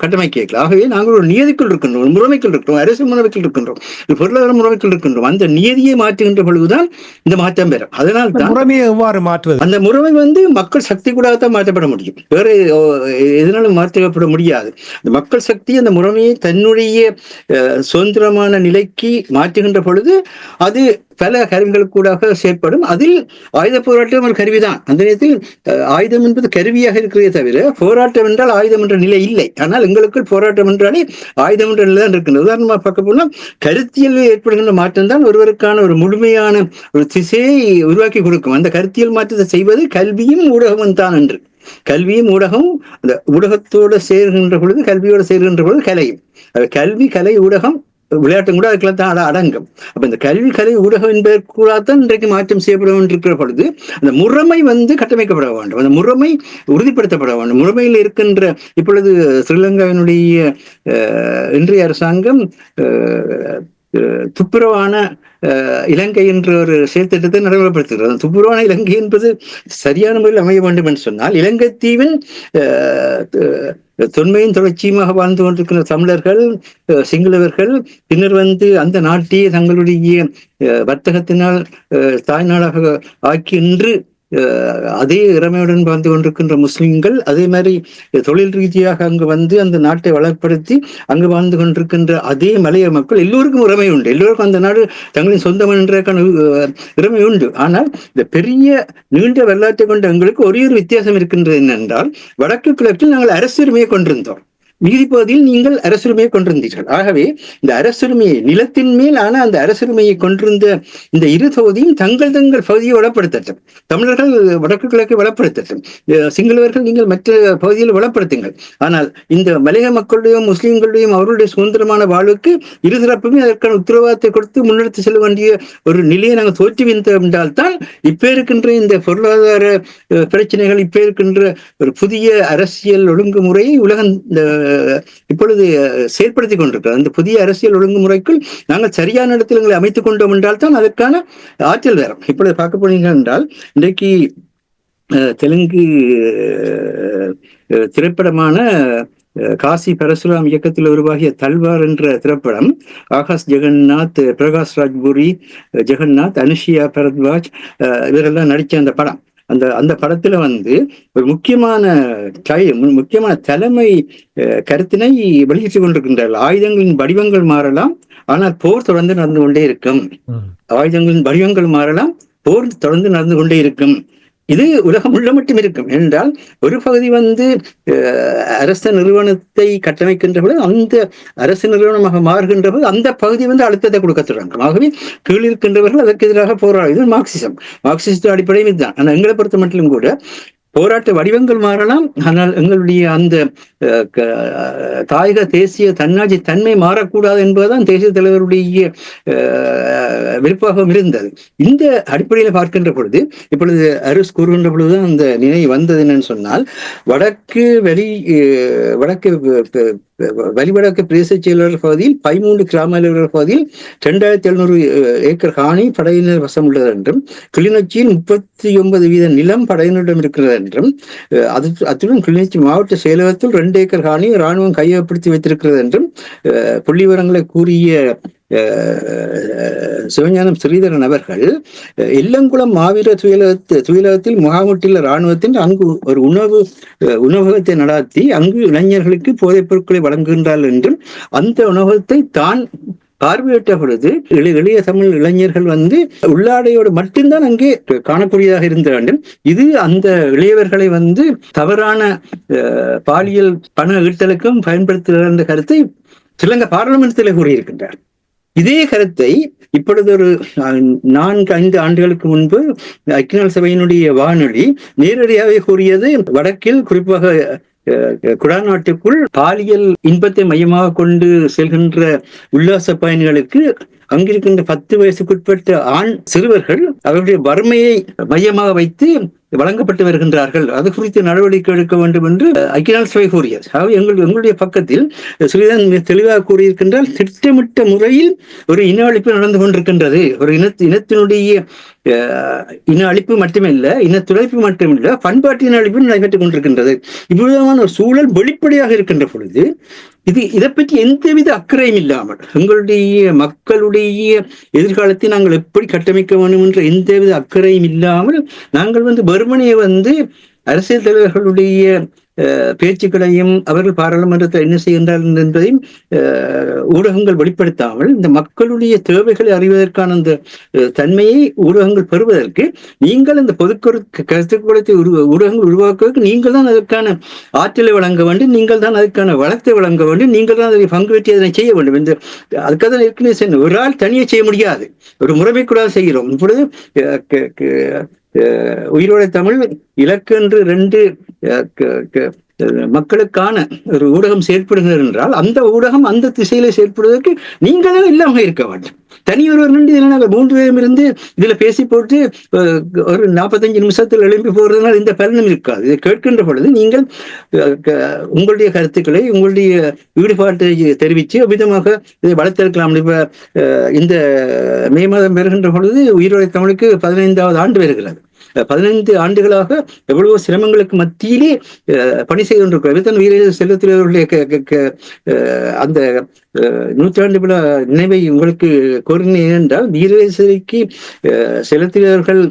Speaker 2: கட்டமைக்க. ஆகவே நாங்கள் ஒரு நியதிக்குள் இருக்கின்றோம், முறைமைக்குள் இருக்கிறோம், அரசு முறைமைக்குள் இருக்கின்றோம், பொருளாதார முறைமைக்குள் இருக்கின்றோம். அந்த நியதியை மாற்றுகின்ற பொழுதுதான் இந்த மாற்றம் பெறும். அதனால் தான்
Speaker 1: முறைமையை எவ்வாறு மாற்றுவது?
Speaker 2: அந்த முறைமை மக்கள் சக்தி கூட தான் மாற்றப்பட முடியும், வேற எதனாலும் மாற்றப்பட முடியாது. அந்த மக்கள் சக்தி அந்த முறைமையை தன்னுடைய சுதந்திரமான நிலைக்கு மாற்றுகின்ற பொழுது அது பல கருவிகளுக்கூடாக செயற்படும். அதில் ஆயுத போராட்டம் ஒரு கருவிதான். அந்த நேரத்தில் ஆயுதம் என்பது கருவியாக இருக்கிறதே தவிர போராட்டம் என்றால் ஆயுதம் என்ற நிலை இல்லை. ஆனால் எங்களுக்குள் போராட்டம் என்றாலே ஆயுதம் என்ற நிலை தான் இருக்கின்றது. உதாரணமாக பார்க்க போனால் கருத்தியலில் ஏற்படுகின்ற மாற்றம் தான் ஒருவருக்கான ஒரு முழுமையான ஒரு திசையை உருவாக்கி கொடுக்கும். அந்த கருத்தியல் மாற்றத்தை செய்வது கல்வியும் ஊடகமும் தான் என்று. கல்வியும் ஊடகமும் அந்த ஊடகத்தோடு சேர்கின்ற பொழுது, கல்வியோடு சேர்கின்ற பொழுது கலையும், கல்வி, கலை, ஊடகம், விளையாட்டும் கூட அதுக்கெல்லாம் தான் அடங்கும். அப்ப இந்த கல்வி, கலை, ஊடகம் என்பதற்குள்ளாதான் இன்றைக்கு மாற்றம் செய்யப்பட வேண்டியிருக்கிற பொழுது அந்த முறைமை கட்டமைக்கப்பட வேண்டும், அந்த முறைமை உறுதிப்படுத்தப்பட வேண்டும். முறைமையில் இருக்கின்ற இப்பொழுது ஸ்ரீலங்காவினுடைய இன்றைய அரசாங்கம் துப்புரவான இலங்கை என்ற ஒரு செயற்திட்டத்தை நடைமுறைப்படுத்துகிறது. துப்புரவான இலங்கை என்பது சரியான முறையில் அமைய வேண்டும் என்று சொன்னால், இலங்கை தீவின் தொன்மையும் தொடர்ச்சியுமாக வாழ்ந்து கொண்டிருக்கிற தமிழர்கள், சிங்களவர்கள் பின்னர் அந்த நாட்டையே தங்களுடைய வர்த்தகத்தினால் தாய்நாடாக ஆக்கி இன்று அதே இறமையுடன் வாழ்ந்து கொண்டிருக்கின்ற முஸ்லிம்கள், அதே மாதிரி தொழில் ரீதியாக அங்கு வந்து அந்த நாட்டை வளப்படுத்தி அங்கு வாழ்ந்து கொண்டிருக்கின்ற அதே மலைய மக்கள் எல்லோருக்கும் உரிமை உண்டு. எல்லோருக்கும் அந்த நாடு தங்களின் சொந்தம் என்றக்கான உரிமை உண்டு. ஆனால் இந்த பெரிய நீண்ட வரலாற்றை கொண்ட எங்களுக்கு ஒரே ஒரு வித்தியாசம் இருக்கின்றது என்னென்றால், வடக்கு கிழக்கில் நாங்கள் அரசுரிமையை கொண்டிருந்தோம், மீதி பகுதியில் நீங்கள் அரசுரிமையை கொண்டிருந்தீர்கள். ஆகவே இந்த அரசுரிமையை நிலத்தின் மேல் ஆன அந்த அரசுரிமையை கொண்டிருந்த இந்த இரு தொகுதியும் தங்கள் பகுதியை வளப்படுத்தட்டும். தமிழர்கள் வடக்கு கிழக்கை வளப்படுத்தட்டும், சிங்களவர்கள் நீங்கள் மற்ற பகுதியில் வளப்படுத்துங்கள். ஆனால் இந்த மலைய மக்களுடையும் முஸ்லிம்களுடையும் அவர்களுடைய சுதந்திரமான வாழ்வுக்கு இருதரப்புமே அதற்கான உத்தரவாதத்தை கொடுத்து முன்னெடுத்து செல்ல வேண்டிய ஒரு நிலையை நாங்கள் தோற்றுவித்தோம் என்றால்தான் இப்ப இருக்கின்ற இந்த பொருளாதார பிரச்சனைகள், இப்ப இருக்கின்ற ஒரு புதிய அரசியல் ஒழுங்குமுறையை உலகம் இப்பொழுது செயல்படுத்திக் கொண்டிருக்கிறார். அந்த புதிய அரசியல் ஒழுங்குமுறைக்குள் நாங்கள் சரியான இடத்தில் எங்களை அமைத்துக் கொண்டோம் என்றால் தான் அதற்கான ஆற்றல் வேறும். இப்பொழுது பார்க்க போனீங்க என்றால், இன்றைக்கு தெலுங்கு திரைப்படமான காசி பரசுராம் இயக்கத்தில் உருவாகிய தல்வார் என்ற திரைப்படம், ஆகாஷ் ஜெகநாத், பிரகாஷ் ராஜ்புரி, ஜெகநாத், அனுஷியா பரத்வாஜ் இவரெல்லாம் நடிச்ச அந்த படம். அந்த படத்துல வந்து ஒரு முக்கியமான தலைமை கருத்தினை வெளியிட்டுக் கொண்டிருக்கின்றார்கள். ஆயுதங்களின் வடிவங்கள் மாறலாம், ஆனால் போர் தொடர்ந்து நடந்து கொண்டே இருக்கும். ஆயுதங்களின் வடிவங்கள் மாறலாம், போர் தொடர்ந்து நடந்து கொண்டே இருக்கும். இது உலகம் உள்ள மட்டும் இருக்கும் என்றால், ஒரு பகுதி வந்து அரச நிறுவனத்தை கட்டமைக்கின்ற போது அந்த அரசு நிறுவனமாக மாறுகின்ற போது அந்த பகுதி வந்து அழுத்தத்தை கொடுக்க தொடங்கும். ஆகவே கீழ் இருக்கின்றவர்கள் அதற்கு எதிராக போராடும். இது மார்க்சிஸ்ட் அடிப்படையும் இதுதான். ஆனால் எங்களை பொறுத்த மட்டும் கூட போராட்ட வடிவங்கள் மாறலாம், ஆனால் எங்களுடைய அந்த தாயக தேசிய தன்னாட்சி தன்மை மாறக்கூடாது என்பதுதான் தேசிய தலைவருடைய விருப்பம் இருந்தது. இந்த அடிப்படையில் பார்க்கின்ற பொழுது இப்பொழுது அரசு கூறுகின்ற பொழுதுதான் அந்த நினைவு வந்தது. என்னன்னு சொன்னால், வலிவடக்கு பிரதேச செயலாளர் பகுதியில் 13 கிராம அலுவலர் பகுதியில் 2700 ஏக்கர் காணி படையினர் வசம் உள்ளது என்றும், கிளிநொச்சியில் 39% நிலம் படையினரிடம் இருக்கிறது என்றும், அத்துடன் கிளிநொச்சி மாவட்ட செயலகத்தில் 2 ஏக்கர் காணி இராணுவம் கையகப்படுத்தி வைத்திருக்கிறது என்றும் புள்ளி விவரங்களை கூறிய சிவஞானம் ஸ்ரீதரன் அவர்கள், எல்லங்குளம் மாவீர துயிலகத்தில் முகாமிட்டுள்ள இராணுவத்தின் அங்கு ஒரு உணவகத்தை நடாத்தி அங்கு இளைஞர்களுக்கு போதைப் பொருட்களை வழங்குகின்றார்கள் என்றும், அந்த உணவகத்தை தான் பார்வையிட்ட பொழுது எளிய தமிழ் இளைஞர்கள் வந்து உள்ளாடையோடு மட்டும்தான் அங்கே காணக்கூடியதாக இருந்த வேண்டும். இது அந்த இளையவர்களை வந்து தவறான பாலியல் பண ஈட்டலுக்கும் பயன்படுத்துகிற என்ற கருத்தை ஸ்ரீலங்கா பாராளுமன்றத்தில் கூறியிருக்கின்றார். இதே கருத்தை இப்பொழுது ஒரு 4-5 ஆண்டுகளுக்கு முன்பு ஐக்கிய நாடு சபையினுடைய வானொலி நேரடியாகவே கூறியது. வடக்கில் குறிப்பாக குடாநாட்டுக்குள் பாலியல் இன்பத்தை மையமாக கொண்டு செல்கின்ற உல்லாச பயணிகளுக்கு அங்கிருக்கின்ற 10 வயசுக்குட்பட்ட ஆண் சிறுவர்கள் அவருடைய வறுமையை மையமாக வைத்து வழங்கப்பட்டு வருகின்றார்கள். அது குறித்து நடவடிக்கை எடுக்க வேண்டும் என்று ஐக்கிய நாடு சபை கூறியது. எங்களுடைய பக்கத்தில் ஸ்ரீதரன் தெளிவாக கூறியிருக்கின்றால், திட்டமிட்ட முறையில் ஒரு இன அழிப்பு நடந்து கொண்டிருக்கின்றது. ஒரு இனத்தினுடைய இன அழிப்பு மட்டுமில்லை, இனத்துழைப்பு மட்டுமில்லை, பண்பாட்டு இன அழிப்பு நடைபெற்றுக் கொண்டிருக்கின்றது. இவ்விதமான ஒரு சூழல் வெளிப்படையாக இருக்கின்ற பொழுது இதை பற்றி எந்தவித அக்கறையும் இல்லாமல், எங்களுடைய மக்களுடைய எதிர்காலத்தை நாங்கள் எப்படி கட்டமைக்க வேண்டும் என்ற எந்தவித அக்கறையும் இல்லாமல் நாங்கள் வந்து வெறுமனையை வந்து அரசியல் தலைவர்களுடைய பேச்சுக்களையும் அவர்கள் பாராளுமன்றத்தில் என்ன செய்கின்றார்கள் என்பதையும் ஊடகங்கள் வெளிப்படுத்தாமல், இந்த மக்களுடைய தேவைகளை அறிவதற்கான அந்த தன்மையை ஊடகங்கள் பெறுவதற்கு நீங்கள் இந்த கருத்துக்களத்தை ஊடகங்கள் உருவாக்குவதற்கு நீங்கள் தான் அதற்கான ஆற்றலை வழங்க வேண்டும், நீங்கள் தான் அதற்கான வளத்தை வழங்க வேண்டும், நீங்கள் தான் அதை பங்கு பெற்றி அதனை செய்ய வேண்டும் என்று. அதுக்காக ஏற்கனவே ஒரு ஆள் தனியே செய்ய முடியாது, ஒரு முறைமைக்கூடாது செய்கிறோம். இப்பொழுது உயிரோட தமிழ் இலக்கென்று 2 மக்களுக்கான ஒரு ஊடகம் செயற்படுகிறது என்றால், அந்த ஊடகம் அந்த திசையில செயற்படுவதற்கு நீங்கள் தான் இல்லாம இருக்க வேண்டும். தனியொருவர் நின்று இதில் நாங்கள் 3 பேரும் இருந்து இதுல பேசி போட்டு ஒரு 45 நிமிஷத்தில் எழுப்பி போறதுனால இந்த பலனும் இருக்காது. இதை கேட்கின்ற பொழுது நீங்கள் உங்களுடைய கருத்துக்களை, உங்களுடைய ஈடுபாட்டை தெரிவித்து விதமாக இதை வளர்த்திருக்கலாம். இப்ப இந்த மே மாதம் வருகின்ற பொழுது உயிரோடை தமிழுக்கு 15வது ஆண்டு வருகிறது. 15 ஆண்டுகளாக எவ்வளவோ சிரமங்களுக்கு மத்தியிலே பணி செய்து கொண்டிருக்கிறார். இதுதான் வீரேச செல்வத்தில் அவர்களுடைய அந்த நூற்றாண்டு விழா நினைவை உங்களுக்கு கோரினேன் என்றால், வீரேசரிக்கு செலுத்தியவர்கள்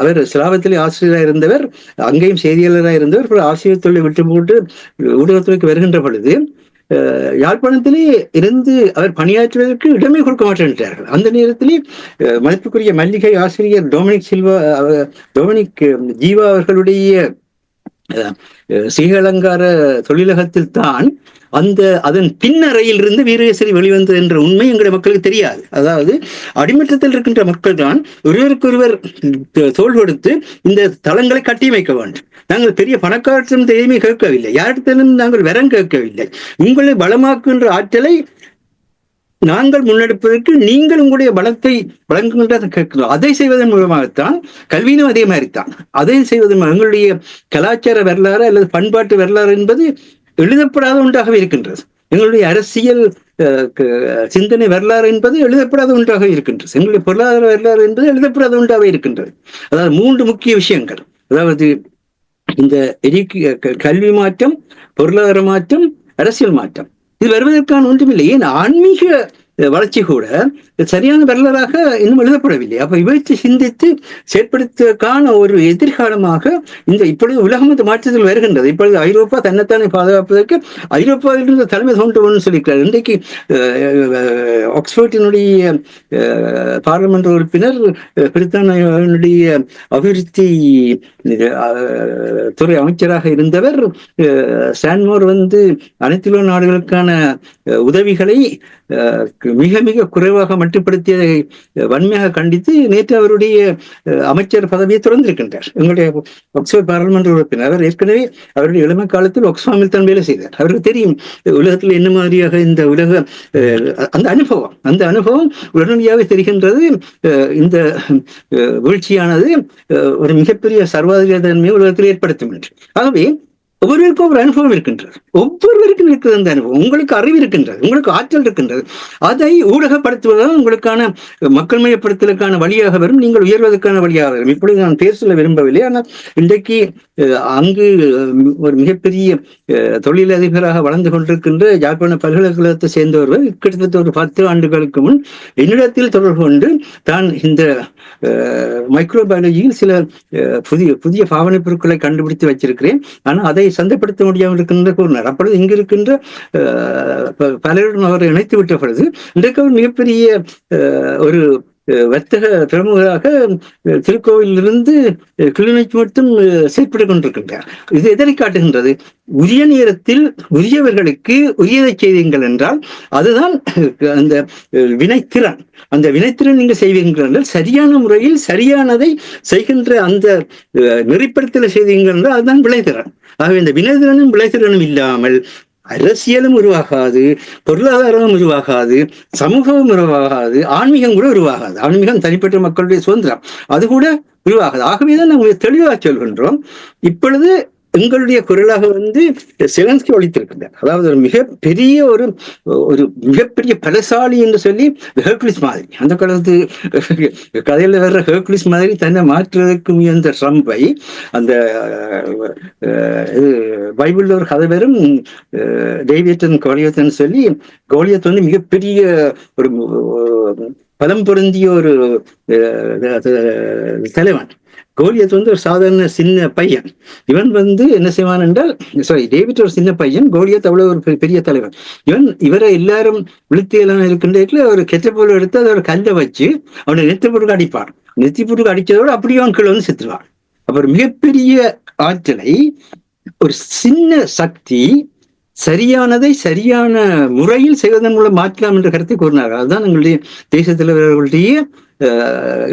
Speaker 2: அவர் சிலாபத்திலே ஆசிரியராக இருந்தவர், அங்கேயும் செய்தியாளராக இருந்தவர். ஆசிரியர் தொழிலை விட்டு போட்டு ஊடகத்துறைக்கு வருகின்ற பொழுது யாழ்ப்பாணத்திலே இருந்து அவர் பணியாற்றுவதற்கு இடமே கொடுக்க மாட்டேன்றார்கள். அந்த நேரத்திலே மதிப்புக்குரிய மல்லிகை ஆசிரியர் டொமினிக் ஜீவா அவர்களுடைய ஸ்ரீஅலங்கார தொழிலகத்தில் தான் அதன் பின்னறையில் இருந்து வீரேசரி வெளிவந்தது என்ற உண்மை எங்களுடைய மக்களுக்கு தெரியாது. அதாவது அடிமட்டத்தில் இருக்கின்ற மக்கள் தான் ஒருவருக்கொருவர் தோள் கொடுத்து இந்த தளங்களை கட்டியமைக்க வேண்டும். நாங்கள் பெரிய பணக்காரத்திலும் எதையுமே கேட்கவில்லை, யாரிடத்திலும் நாங்கள் வரம் கேட்கவில்லை. உங்களை பலமாக்குகின்ற ஆற்றலை நாங்கள் முன்னெடுப்பதற்கு நீங்கள் உங்களுடைய பலத்தை வழங்குகின்ற கேட்கிறோம். அதை செய்வதன் மூலமாகத்தான் கல்வியிலும் அதே மாதிரித்தான். அதை செய்வதன் எங்களுடைய கலாச்சார வரலாறு அல்லது பண்பாட்டு வரலாறு என்பது எழுதப்படாத ஒன்றாகவே இருக்கின்றது. எங்களுடைய அரசியல் சிந்தனை வரலாறு என்பது எழுதப்படாத ஒன்றாக இருக்கின்றது. எங்களுடைய பொருளாதார வரலாறு என்பது எழுதப்படாத ஒன்றாக இருக்கின்றது. அதாவது 3 முக்கிய விஷயங்கள், அதாவது இந்த கல்வி மாற்றம், பொருளாதார மாற்றம், அரசியல் மாற்றம், இது வருவதற்கான ஒன்றுமில்லை. ஏன் ஆன்மீக வளர்ச்சி கூட சரியான வரலாறாக இன்னும் எழுதப்படவில்லை. அப்ப இவற்றை சிந்தித்து செயற்படுத்துவதற்கான ஒரு எதிர்காலமாக இந்த இப்பொழுது உலகம் இந்த மாற்றத்தில் வருகின்றது. இப்பொழுது ஐரோப்பா தன்னைத்தானே பாதுகாப்பதற்கு ஐரோப்பாவிலிருந்து தலைமை தோன்றுவோம்னு சொல்லியிருக்கிறார். இன்றைக்கு ஆக்ஸ்போர்டினுடைய பார்லிமெண்ட் உறுப்பினர், பிரித்தானியாவுடைய அபிவிருத்தி துறை அமைச்சராக இருந்தவர் சான்மோர் அனைத்துலக நாடுகளுக்கான உதவிகளை மிக மிக குறைவாக மட்டுப்படுத்தியதை வன்மையாக கண்டித்து நேற்று அவருடைய அமைச்சர் பதவியை தொடர்ந்திருக்கின்றார். எங்களுடைய ஆக்ஸ்போர்ட் பாராளுமன்ற உறுப்பினர். அவர் ஏற்கனவே அவருடைய இளமை காலத்தில் ஆக்ஸ்ஃபாமில் தான் வேலை செய்தார். அவருக்கு தெரியும் உலகத்தில் என்ன மாதிரியாக இந்த உலக அந்த அனுபவம் உடனடியாக தெரிகின்றது. இந்த வீழ்ச்சியானது ஒரு மிகப்பெரிய சர்வாதிகார தன்மையை உலகத்தில் ஏற்படுத்தும் என்று. ஆகவே ஒவ்வொருவருக்கும் ஒரு அனுபவம் இருக்கின்றது. ஒவ்வொருவருக்கும் இருக்கிற அந்த அனுபவம். உங்களுக்கு அறிவு இருக்கின்றது, உங்களுக்கு ஆற்றல் இருக்கின்றது. அதை ஊடகப்படுத்துவதால் உங்களுக்கான மக்கள் மயப்படுத்தலுக்கான வழியாக வரும், நீங்கள் உயர்வதற்கான வழியாக வரும். இப்பொழுது நான் பேர் சொல்ல விரும்பவில்லை, ஆனால் இன்றைக்கு அங்கு ஒரு மிகப்பெரிய தொழிலதிபராக வளர்ந்து கொண்டிருக்கின்ற யாழ்ப்பாண பல்கலைக்கழகத்தை சேர்ந்தவர்கள் கிட்டத்தட்ட ஒரு 10 ஆண்டுகளுக்கு முன் என்னிடத்தில் தொடர்பு கொண்டு தான் இந்த மைக்ரோபயாலஜியில் சில புதிய பாவனை பொருட்களை கண்டுபிடித்து வச்சிருக்கிறேன், ஆனால் அதை சந்தைப்படுத்த முடியாமல் இருக்கின்ற கூறினார். அப்பொழுது இங்கு இருக்கின்ற பலருடன் அவரை இணைத்து விட்ட பொழுது இன்றைக்கு அவர் மிகப்பெரிய ஒரு வர்த்தக பிரமுகராக திருக்கோவிலிருந்து கிளிநொச்சி மட்டும் செயற்பட்டுக் கொண்டிருக்கின்றார். இது எதனை காட்டுகின்றது? உரிய நேரத்தில் உரியவர்களுக்கு உரியதை செய்தீங்கள் என்றால் அதுதான் அந்த வினைத்திறன். அந்த வினைத்திறன் நீங்கள் செய்வீர்கள் என்றால் சரியான முறையில் சரியானதை செய்கின்ற அந்த நெறிப்படுத்தலை செய்தீர்கள் என்றால் அதுதான் விளைத்திறன். ஆகவே இந்த வினைத்திறனும் விளைத்திறனும் இல்லாமல் அரசியலும் உருவாகாது, பொருளாதாரமும் உருவாகாது, சமூகமும் உருவாகாது, ஆன்மீகம் கூட உருவாகாது. ஆன்மீகம் தனிப்பட்ட மக்களுடைய சுதந்திரம், அது கூட உருவாகாது. ஆகவேதான் நாங்கள் தெளிவாக சொல்கின்றோம். இப்பொழுது எங்களுடைய குரலாக செலன்ஸ்கி ஒழித்திருக்கின்றார். அதாவது ஒரு மிகப்பெரிய ஒரு மிகப்பெரிய பலசாலி என்று சொல்லி ஹெர்குலிஸ் மாதிரி, அந்த காலத்து கதையில வர்ற ஹெர்குலிஸ் மாதிரி தன்னை மாற்றுவதற்கு முயன்ற ட்ரம்பை அந்த பைபிள்ல ஒரு கதை வரும், டேவிட் கோலியத்னு சொல்லி, கோலியத் மிகப்பெரிய ஒரு பலம் பொருந்திய ஒரு தலைவன். கோலியத் ஒரு சாதாரண சின்ன பையன். இவன் என்ன செய்வான் என்றால், டேவிட் ஒரு சின்ன பையன், கோலியத் அவ்வளவு ஒரு பெரிய தலைவன். இவரை எல்லாரும் விழுத்தியெல்லாம் இருக்கின்ற ஒரு கெட்ட பொருள் எடுத்து அதோட கல்லை வச்சு அவனை நெத்தி போட்டு அடிப்பான். நெத்தி போட்டு அடிச்சதோடு அப்படியே அவன் கீழே செத்துருவான். அப்புறம் மிகப்பெரிய ஆற்றலை ஒரு சின்ன சக்தி சரியானதை சரியான முறையில் செய்வதன் மூலம் மாற்றலாம் என்ற கருத்தை கூறினார்கள். அதுதான் எங்களுடைய தேச தலைவர்களுடைய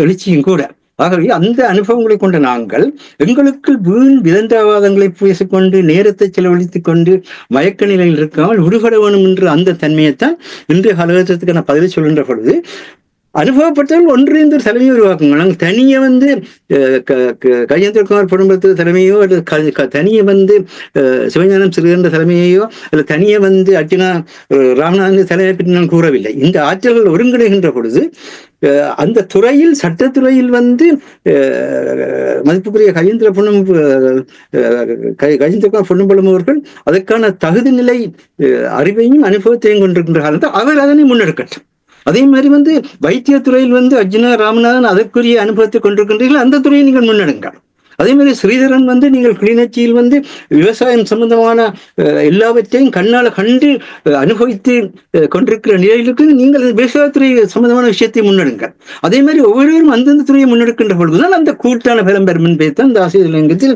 Speaker 2: எழுச்சியும் கூட. ஆகவே அந்த அனுபவங்களை கொண்ட நாங்கள் எங்களுக்கு வீண் விதண்டாவாதங்களை பேசிக்கொண்டு நேரத்தை செலவழித்துக் கொண்டு மயக்க நிலையில் இருக்காமல் விடுபட வேணும் என்ற அந்த தன்மையைத்தான் இன்றைய காலகட்டத்துக்கு நான் பதிலை சொல்கின்ற பொழுது அனுபவப்பட்டவர்கள் ஒன்றிணைந்த தலைமையை உருவாக்குங்க. நாங்கள் தனியை கையேந்திரகுமார் குடும்பத்து தலைமையோ அல்லது தனியை சிவஞானம் சிறுகின்ற தலைமையோ அல்லது தனியை அர்ஜுனா ராமநாதன் தலைமை பற்றி நான் கூறவில்லை. இந்த ஆற்றல்கள் ஒருங்கிணைகின்ற பொழுது அந்த துறையில் சட்டத்துறையில் மதிப்புக்குரிய கஜேந்திர பொன்னம்பலம் அவர்கள் அதற்கான தகுதி நிலை அறிவையும் அனுபவத்தையும் கொண்டிருக்கின்ற காரணத்தால் அவர் அதனை முன்னெடுக்கட்டும். அதே மாதிரி வைத்தியத்துறையில் அர்ஜுனா ராமநாதன் அதற்குரிய அனுபவத்தை கொண்டிருக்கின்றீர்கள், அந்த துறையை நீங்கள் முன்னெடுங்கள். அதே மாதிரி ஸ்ரீதரன் நீங்கள் கிளிநொச்சியில் விவசாயம் சம்பந்தமான எல்லாவற்றையும் கண்ணால கண்டு அனுபவித்து கொண்டிருக்கிற நிலையிலுக்கு நீங்கள் விவசாயத்துறை சம்பந்தமான விஷயத்தை முன்னெடுங்கள். அதே மாதிரி ஒவ்வொருவரும் அந்தந்த துறையை முன்னெடுக்கின்ற பொழுதுதான் அந்த கூட்டான பலம் பெறும் என்பதைத்தான் இந்த ஆசிரியர்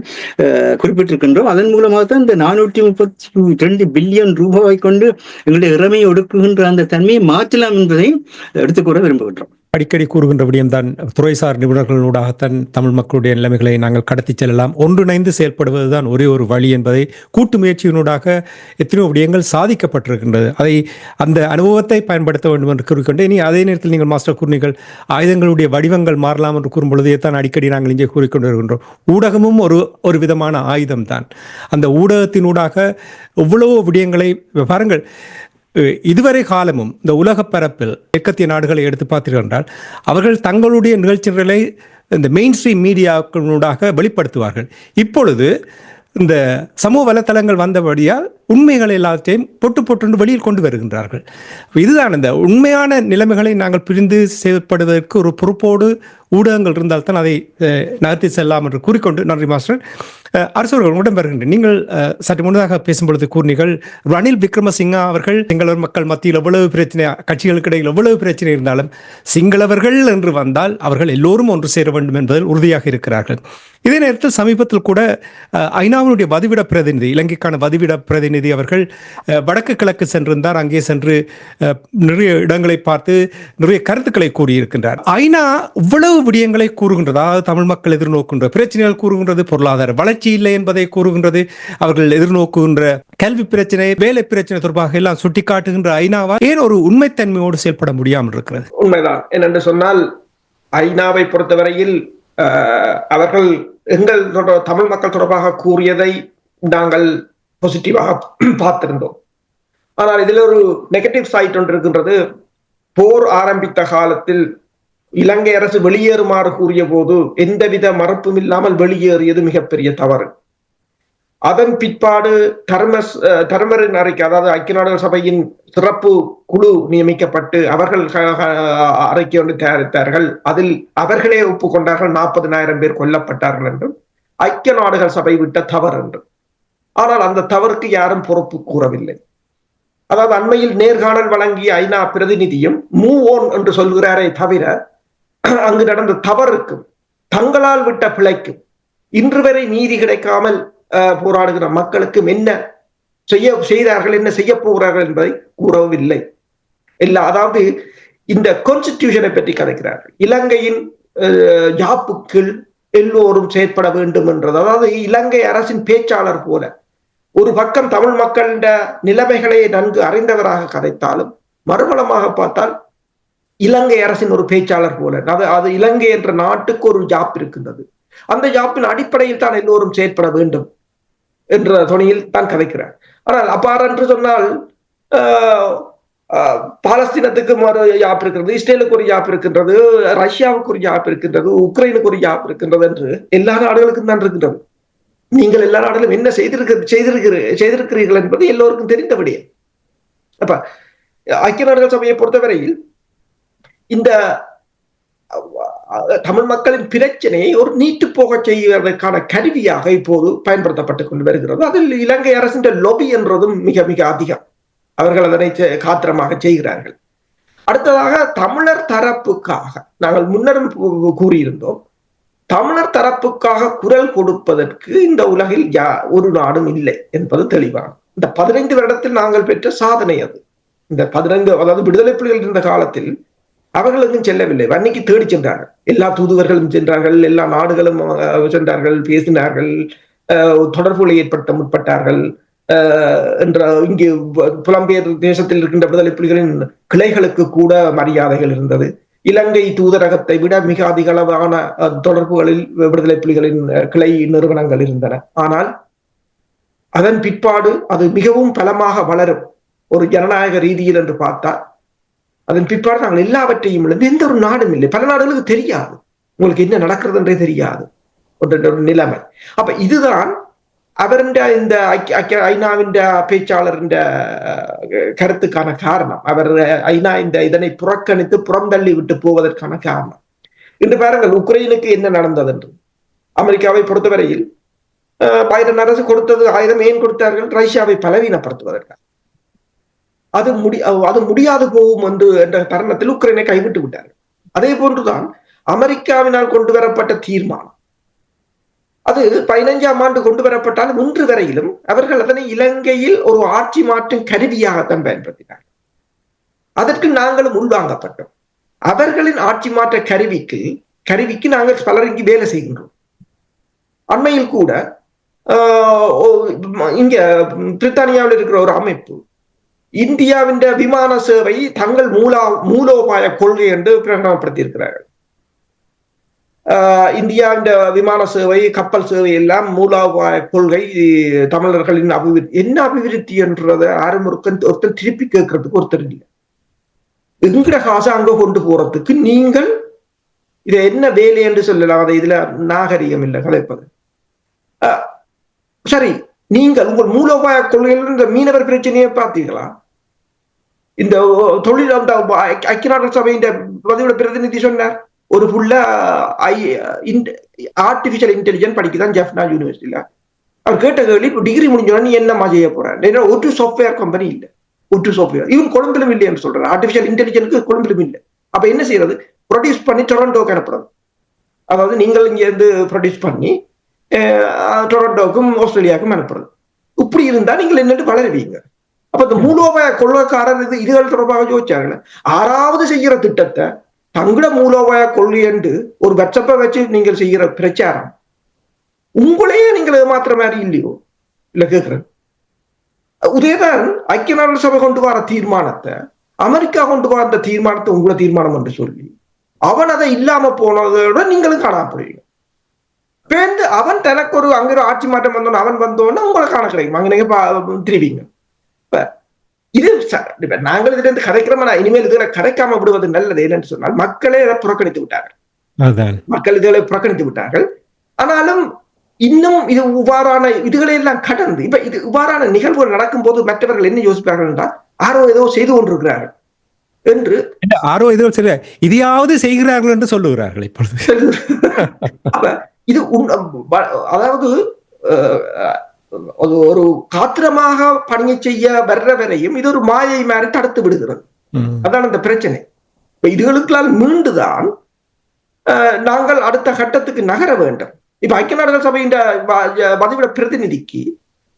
Speaker 2: குறிப்பிட்டிருக்கின்றோம். அதன் மூலமாக தான் இந்த 432 பில்லியன் ரூபாயை கொண்டு எங்களுடைய இறமையை ஒடுக்குகின்ற அந்த தன்மையை மாற்றலாம் என்பதையும் எடுத்துக்கூற விரும்புகின்றோம்.
Speaker 1: அடிக்கடி கூறுகின்ற விடயம்தான், துறைசார் நிபுணர்களூடாகத்தான் தமிழ் மக்களுடைய நிலைமைகளை நாங்கள் கடத்தி செல்லலாம், ஒன்றிணைந்து செயல்படுவதுதான் ஒரே ஒரு வழி என்பதை கூட்டு முயற்சியினூடாக எத்தனையோ விடயங்கள் சாதிக்கப்பட்டிருக்கின்றது. அதை அந்த அனுபவத்தை பயன்படுத்த வேண்டும் என்று கூறிக்கொண்டு, இனி அதே நேரத்தில் நீங்கள் மாஸ்டர் கூறினீர்கள் ஆயுதங்களுடைய வடிவங்கள் மாறலாம் என்று கூறும் பொழுதே தான் அடிக்கடி நாங்கள் இங்கே கூறிக்கொண்டு வருகின்றோம். ஊடகமும் ஒரு விதமான ஆயுதம் தான். அந்த ஊடகத்தினூடாக எவ்வளவோ விடயங்களை பாருங்கள். இதுவரை காலமும் இந்த உலக பரப்பில் மேற்கத்திய நாடுகளை எடுத்து பார்த்தீர்கள் என்றால் அவர்கள் தங்களுடைய நிகழ்ச்சிகளை இந்த மெயின் ஸ்ட்ரீம் மீடியாக்களூடாக வெளிப்படுத்துவார்கள். இப்பொழுது இந்த சமூக வலைத்தளங்கள் வந்தபடியால் உண்மைகள் எல்லாத்தையும் பொட்டு வெளியில் கொண்டு வருகின்றார்கள். இதுதான் இந்த உண்மையான நிலைமைகளை நாங்கள் பிரிந்து செயல்படுவதற்கு ஒரு பொறுப்போடு ஊடகங்கள் இருந்தால்தான் அதை நகர்த்தி செல்லலாம் என்று கூறிக்கொண்டு, நன்றி மாஸ்டர். அரசர்கள் உங்களிடம் வருகின்றேன். நீங்கள் சற்று முன்னதாக பேசும்பொழுது கூறினீர்கள், ரணில் விக்ரமசிங்கா அவர்கள் சிங்களவர் மக்கள் மத்தியில் எவ்வளவு பிரச்சனை, கட்சிகளுக்கு இடையில் எவ்வளவு பிரச்சனை இருந்தாலும் சிங்களவர்கள் என்று வந்தால் அவர்கள் எல்லோரும் ஒன்று சேர வேண்டும் என்பதில் உறுதியாக இருக்கிறார்கள். இதே நேரத்தில் சமீபத்தில் கூட ஐநாவினுடைய வதிவிட பிரதிநிதி, இலங்கைக்கான வதிவிட பிரதிநிதி அவர்கள் வடக்கு கிழக்கு சென்றிருந்தார். அங்கே சென்று நிறைய இடங்களை பார்த்து நிறைய கருத்துக்களை கூறியிருக்கின்றார். ஐநா இவ்வளவு விடயங்களை கூறுகின்றது, அதாவது தமிழ் மக்கள் எதிர்நோக்குகின்ற பிரச்சனைகள் கூறுகின்றது, பொருளாதார வளர்ச்சி இல்லை என்பதை கூறுகின்றது, அவர்கள் எதிர்நோக்குகின்ற கல்வி பிரச்சனை, வேலை பிரச்சனை தொடர்பாக எல்லாம் சுட்டிக்காட்டுகின்ற ஐநாவா ஏன் ஒரு உண்மைத்தன்மையோடு செயல்பட முடியாமல் இருக்கிறது?
Speaker 3: உண்மைதான். என்னென்று சொன்னால் ஐநாவை பொறுத்தவரையில் அவர்கள் எங்கள் தமிழ் மக்கள் தொடர்பாக கூறியதை நாங்கள் பாசிட்டிவாக பார்த்திருந்தோம். ஆனால் இதில் ஒரு நெகட்டிவ் சைட் ஒன்று இருக்கின்றது. போர் ஆரம்பித்த காலத்தில் இலங்கை அரசு வெளியேறுமாறு கூறிய போது எந்தவித மறுப்பும் இல்லாமல் வெளியேறியது மிகப்பெரிய தவறு. அதன் பிற்பாடு தர்மரின் அறிக்கை, அதாவது ஐக்கிய நாடுகள் சபையின் சிறப்பு குழு நியமிக்கப்பட்டு அவர்கள் அறிக்கை ஒன்று தயாரித்தார்கள். அதில் அவர்களே ஒப்புக்கொண்டார்கள் 40,000 பேர் கொல்லப்பட்டார்கள் என்றும், ஐக்கிய நாடுகள் சபை விட்ட தவறு என்றும். ஆனால் அந்த தவறுக்கு யாரும் பொறுப்பு கூறவில்லை. அதாவது அண்மையில் நேர்காணல் வழங்கிய ஐநா பிரதிநிதியும் மூவ் ஓன் என்று சொல்கிறாரே தவிர அங்கு நடந்த தவறுக்கும் தங்களால் விட்ட பிழைக்கும் இன்று வரை நீதி கிடைக்காமல் போராடுகிற மக்களுக்கும் என்ன செய்தார்கள், என்ன செய்ய போகிறார்கள் என்பதை கூறவில்லை. அதாவது இந்த கான்ஸ்டிடியூஷனை பற்றி கதைக்கிறார்கள். இலங்கையின் யாப்புக்கு எல்லோரும் செயற்பட வேண்டும் என்றது, அதாவது இலங்கை அரசின் பேச்சாளர் போல ஒரு பக்கம் தமிழ் மக்களிட நிலைமைகளை நன்கு அறிந்தவராக கதைத்தாலும், மறுபலமாக பார்த்தால் இலங்கை அரசின் ஒரு பேச்சாளர் போல, அது இலங்கை என்ற நாட்டுக்கு ஒரு ஜாப் இருக்கின்றது, அந்த ஜாப்பின் அடிப்படையில் தான் எல்லோரும் செயற்பட வேண்டும் என்ற துணியில் தான் கதைக்கிறார். ஆனால் அப்பார் என்று சொன்னால் பாலஸ்தீனத்துக்கு ஒரு ஜாப் இருக்கிறது, இஸ்ரேலுக்கு ஒரு ஜாப் இருக்கின்றது, ரஷ்யாவுக்கு ஒரு ஜாப் இருக்கின்றது, உக்ரைனுக்கு ஒரு ஜாப் இருக்கின்றது என்று எல்லா நாடுகளுக்கும் தான் இருக்கின்றது. நீங்கள் எல்லா நாடுகளும் என்ன செய்திருக்கிறீர்கள் என்பது எல்லோருக்கும் தெரிந்தபடியே. அப்ப ஐக்கிய நாடுகள் சபையை பொறுத்தவரையில் இந்த தமிழ் மக்களின் பிரச்சனையை ஒரு நீட்டு போக செய்வதற்கான கருவியாக இப்போது பயன்படுத்தப்பட்டுக் கொண்டு வருகிறது. அதில் இலங்கை அரசின் லொபி என்றதும் மிக மிக அதிகம். அவர்கள் அதனை காத்திரமாக செய்கிறார்கள். அடுத்ததாக தமிழர் தரப்புக்காக நாங்கள் முன்னரும் கூறியிருந்தோம், தமிழர் தரப்புக்காக குரல் கொடுப்பதற்கு இந்த உலகில் ஒரு நாடும் இல்லை என்பது தெளிவான. இந்த 15 வருடத்தில் நாங்கள் பெற்ற சாதனை அது. இந்த 15, அதாவது விடுதலை புலிகள் இருந்த காலத்தில் அவர்களுக்கும் செல்லவில்லை, வன்னிக்கு தேடி சென்றார்கள். எல்லா தூதுவர்களும் சென்றார்கள், எல்லா நாடுகளும் சென்றார்கள், பேசினார்கள், தொடர்புகளை ஏற்படுத்த முற்பட்டார்கள் என்ற இங்கு புலம்பெயர் தேசத்தில் இருக்கின்ற விடுதலை புலிகளின் கிளைகளுக்கு கூட மரியாதைகள் இருந்தது. இலங்கை தூதரகத்தை விட மிக அதிக அளவான தொடர்புகளில் விடுதலை புலிகளின் கிளை நிறுவனங்கள் இருந்தன. ஆனால் அதன் பிற்பாடு அது மிகவும் பலமாக வளரும் ஒரு ஜனநாயக ரீதியில் என்று பார்த்தால் அதன் பிற்பாடு நாங்கள் எல்லாவற்றையும் இழந்து எந்த ஒரு நாடும் இல்லை. பல நாடுகளுக்கு தெரியாது உங்களுக்கு என்ன நடக்கிறதுன்றே தெரியாது ஒரு நிலைமை. அப்ப இதுதான் அவருடைய இந்த ஐநாவின் பேச்சாளர் கருத்துக்கான காரணம். அவர் ஐநா இதனை புறக்கணித்து புறந்தள்ளி விட்டு போவதற்கான காரணம். இன்று பாருங்கள் உக்ரைனுக்கு என்ன நடந்தது என்று. அமெரிக்காவை பொறுத்தவரையில் பைடன் அரசு கொடுத்தது 1000 ஏன் கொடுத்தார்கள்? ரஷ்யாவை பலவீனப்படுத்துவதற்காக. அது முடியாது போகும் என்ற தருணத்தில் உக்ரைனை கைவிட்டு விட்டார்கள். அதே போன்றுதான் அமெரிக்காவினால் கொண்டு வரப்பட்ட தீர்மானம். அது 15ஆம் ஆண்டு கொண்டு வரப்பட்டாலும் இன்று வரையிலும் அவர்கள் அதனை இலங்கையில் ஒரு ஆட்சி மாற்றும் கருவியாகத்தான் பயன்படுத்தினார். அதற்கு நாங்களும் உள்வாங்கப்பட்டோம். அவர்களின் ஆட்சி மாற்ற கருவிக்கு நாங்கள் பலர் இங்கு வேலை செய்கின்றோம். அண்மையில் கூட இங்க பிரித்தானியாவில் இருக்கிற ஒரு அமைப்பு இந்தியாவின் விமான சேவை தங்கள் மூலோபாய கொள்கை என்று பிரகடனப்படுத்தி இருக்கிறார்கள். இந்தியாவின் விமான சேவை, கப்பல் சேவை எல்லாம் மூலோபாய கொள்கை தமிழர்களின் அபிவிருத்தி. என்ன அபிவிருத்தி என்றதை யாரும் ஒருத்தர் திருப்பி கேட்கறதுக்கு ஒருத்தர் இல்லை. எங்கட காசு அங்க கொண்டு போறதுக்கு நீங்கள் இதை என்ன வேலை என்று சொல்லலாம். அதை இதுல நாகரிகம் இல்லை கலைப்பது. சரி, நீங்கள் உங்கள் மூலோபாய கொள்கையில் இந்த மீனவர் பிரச்சனையை பார்த்தீங்களா? இந்த தொழில் ஐக்கிய நாடுகள் சபையின் பதிவோட பிரதிநிதி சொன்னார், ஒரு ஃபுல்லா ஆர்டிபிஷியல் இன்டெலிஜென்ஸ் படிக்குதான் ஜெஃப்னா யூனிவர்சிட்டியில. அவர் கேட்ட கேள்வி, டிகிரி முடிஞ்சோன்னா நீ என்னமா செய்ய போறேன்? ஒரு சாஃப்ட்வேர் கம்பெனி இல்லை, ஒரு சாஃப்ட்வேர் இவன் கொழும்பிலும் இல்லை என்று சொல்றாரு. ஆர்டிபிஷியல் இன்டெலிஜென்ஸுக்கு கொழும்பிலும் இல்லை. அப்ப என்ன செய்யறது? ப்ரொடியூஸ் பண்ணி டொரண்டோக்கு அனுப்புறது. அதாவது நீங்கள் இங்க இருந்து ப்ரொடியூஸ் பண்ணி டொரண்டோக்கும் ஆஸ்திரேலியாவுக்கும் அனுப்புறது. இப்படி இருந்தா நீங்கள் என்னட்டு வளருவீங்க. அப்ப இந்த மூலோபாய கொள்கைக்காரர் இதுகள் தொடர்பாக யோசிச்சாங்க. 6வது செய்கிற திட்டத்தை தங்கள மூலோபாய கொள்கை என்று ஒரு வட்சப்பை வச்சு நீங்கள் செய்கிற பிரச்சாரம் உங்களையே நீங்கள் ஏமாத்துற மாதிரி இல்லையோ? இல்ல கேட்கிறேன். உதயதான் ஐக்கிய நாடுகள் சபை கொண்டு வர தீர்மானத்தை, அமெரிக்கா கொண்டு வர அந்த தீர்மானத்தை உங்களை தீர்மானம் என்று சொல்லி அவன் அதை இல்லாம போனதோட நீங்களும் காணப்படுவீங்க. பேருந்து அவன் தனக்கு ஒரு அங்க ஒரு ஆட்சி மாற்றம் வந்தோன்னு அவன் வந்தோன்னு உங்களை காண கிடைக்கும். அங்க நீங்க திருவிங்க. இது நாங்கள் இதுல இருந்து கதைக்கிறோம். இனிமேல் இதுல கதைக்காம விடுவது நல்லது. என்னன்னு சொன்னால் மக்களே இதை புறக்கணித்து விட்டார்கள். மக்கள் இதுகளை புறக்கணித்து விட்டார்கள். ஆனாலும் இன்னும் இது இவ்வாறான இதுகளை எல்லாம் கடந்து இப்ப இது இவ்வாறான நிகழ்வுகள் நடக்கும் போது மற்றவர்கள் என்ன யோசிப்பார்கள் என்றால், யாரோ ஏதோ செய்து கொண்டிருக்கிறார்கள் என்று,
Speaker 1: யாரோ ஏதோ இதையாவது செய்கிறார்கள் என்று சொல்லுகிறார்கள் இப்பொழுது.
Speaker 3: இது அதாவது ஒரு காத்திரமாக பணியை செய்ய வர்ற வரையும் இது ஒரு மாயை மாதிரி தடுத்து விடுகிறது. அதான் அந்த பிரச்சனை. இதுகளுக்கெல்லாம் மீண்டுதான் நாங்கள் அடுத்த கட்டத்துக்கு நகர வேண்டும். இப்ப ஐக்கிய நாடுகள் சபையின் பதிவிட பிரதிநிதிக்கு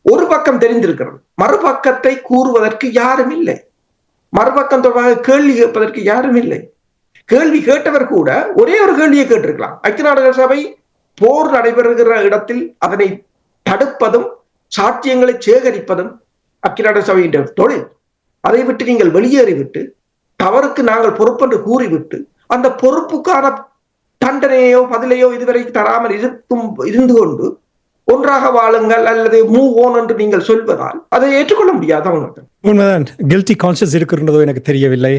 Speaker 3: ஒரு பக்கம் தெரிந்திருக்கிறது, மறுபக்கத்தை கூறுவதற்கு யாரும் இல்லை. மறுபக்கம் தொடர்பாக கேள்வி கேட்பதற்கு யாரும் இல்லை. கேள்வி கேட்டவர் கூட ஒரே ஒரு கேள்வியை கேட்டிருக்கலாம். ஐக்கிய நாடுகள் சபை போர் நடைபெறுகிற இடத்தில் அதனை தடுப்பதும் சாட்சியங்களை சேகரிப்பதும் ஐக்கிய நாடுகள் சபையின் தொழில். அதை விட்டு நீங்கள் வெளியேறிவிட்டு தவறுக்கு நாங்கள் பொறுப்பென்று கூறிவிட்டு அந்த பொறுப்புக்கான தண்டனையோ பதிலையோ இதுவரை தராமல் இருந்து கொண்டு ஒன்றாக வாழுங்கள் அல்லது மூவ் ஓன் என்று நீங்கள் சொல்வதால் அதை ஏற்றுக்கொள்ள முடியாது. அவங்களுக்கு
Speaker 1: உண்மைதான். கில்ட்டி கான்சியஸ் இருக்கின்றதோ எனக்கு தெரியவில்லை.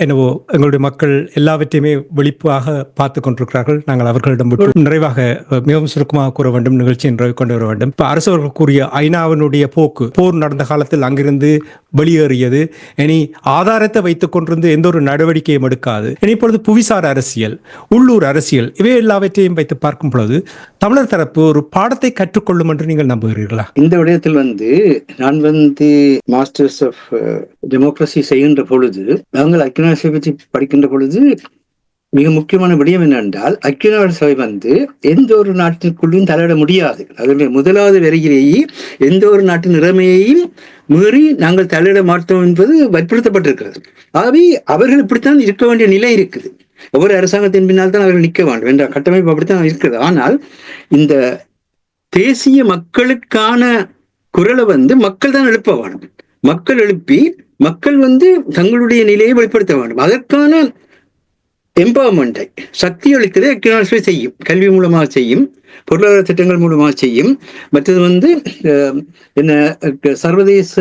Speaker 1: என்னவோ எங்களுடைய மக்கள் எல்லாவற்றையுமே வெளிப்பாக பார்த்து கொண்டிருக்கிறார்கள். நாங்கள் அவர்களிடம் நிறைவாக மிகவும் சுருக்கமாக கூற வேண்டும், நிகழ்ச்சியை நிறைவு கொண்டு வர வேண்டும். இப்ப அரசு அவர்கள் கூறிய ஐநாவினுடைய போக்கு, போர் நடந்த காலத்தில் அங்கிருந்து வெளியேறியது, இனி ஆதாரத்தை வைத்துக் கொண்டிருந்து எந்த ஒரு நடவடிக்கையும் எடுக்காது. இனி இப்பொழுது புவிசார் அரசியல், உள்ளூர் அரசியல், இவை எல்லாவற்றையும் வைத்து பார்க்கும் பொழுது தமிழர் தரப்பு ஒரு பாடத்தை கற்றுக்கொள்ளும் என்று நீங்கள் நம்புகிறீர்களா?
Speaker 2: இந்த விடயத்தில் நான் மாஸ்டர்ஸ் ஆஃப் டெமோக்ரஸி செய்கின்ற பொழுது, நாங்கள் ஐக்கிய நாடு சபை பற்றி படிக்கின்ற பொழுது மிக முக்கியமான விடயம் என்னென்றால், ஐக்கிய நாடு சபை எந்த ஒரு நாட்டிற்குள்ளும் தலையிட முடியாது. அதனுடைய முதலாவது வரியிலேயே எந்த ஒரு நாட்டின் நிலைமையையும் மீறி நாங்கள் தலையிட மாட்டோம் என்பது வற்புறுத்தப்பட்டிருக்கிறது. ஆகவே அவர்கள் இப்படித்தான் இருக்க வேண்டிய நிலை இருக்குது. ஒவ்வொரு அரசாங்கத்தின் பின்னால் தான் அவர்கள் நிற்க வேண்டும் என்ற கட்டமைப்பு அப்படித்தான் இருக்கிறது. ஆனால் இந்த தேசிய மக்களுக்கான குரலை மக்கள் தான் எழுப்ப வேண்டும். மக்கள் எழுப்பி மக்கள் தங்களுடைய நிலையை வெளிப்படுத்த வேண்டும். அதற்கான எம்பவர்மெண்டை சக்தி அளித்ததை எக்கனாமிக்ஸை செய்யும், கல்வி மூலமாக செய்யும், பொருளாதார திட்டங்கள் மூலமாக செய்யும். மற்றது என்ன சர்வதேச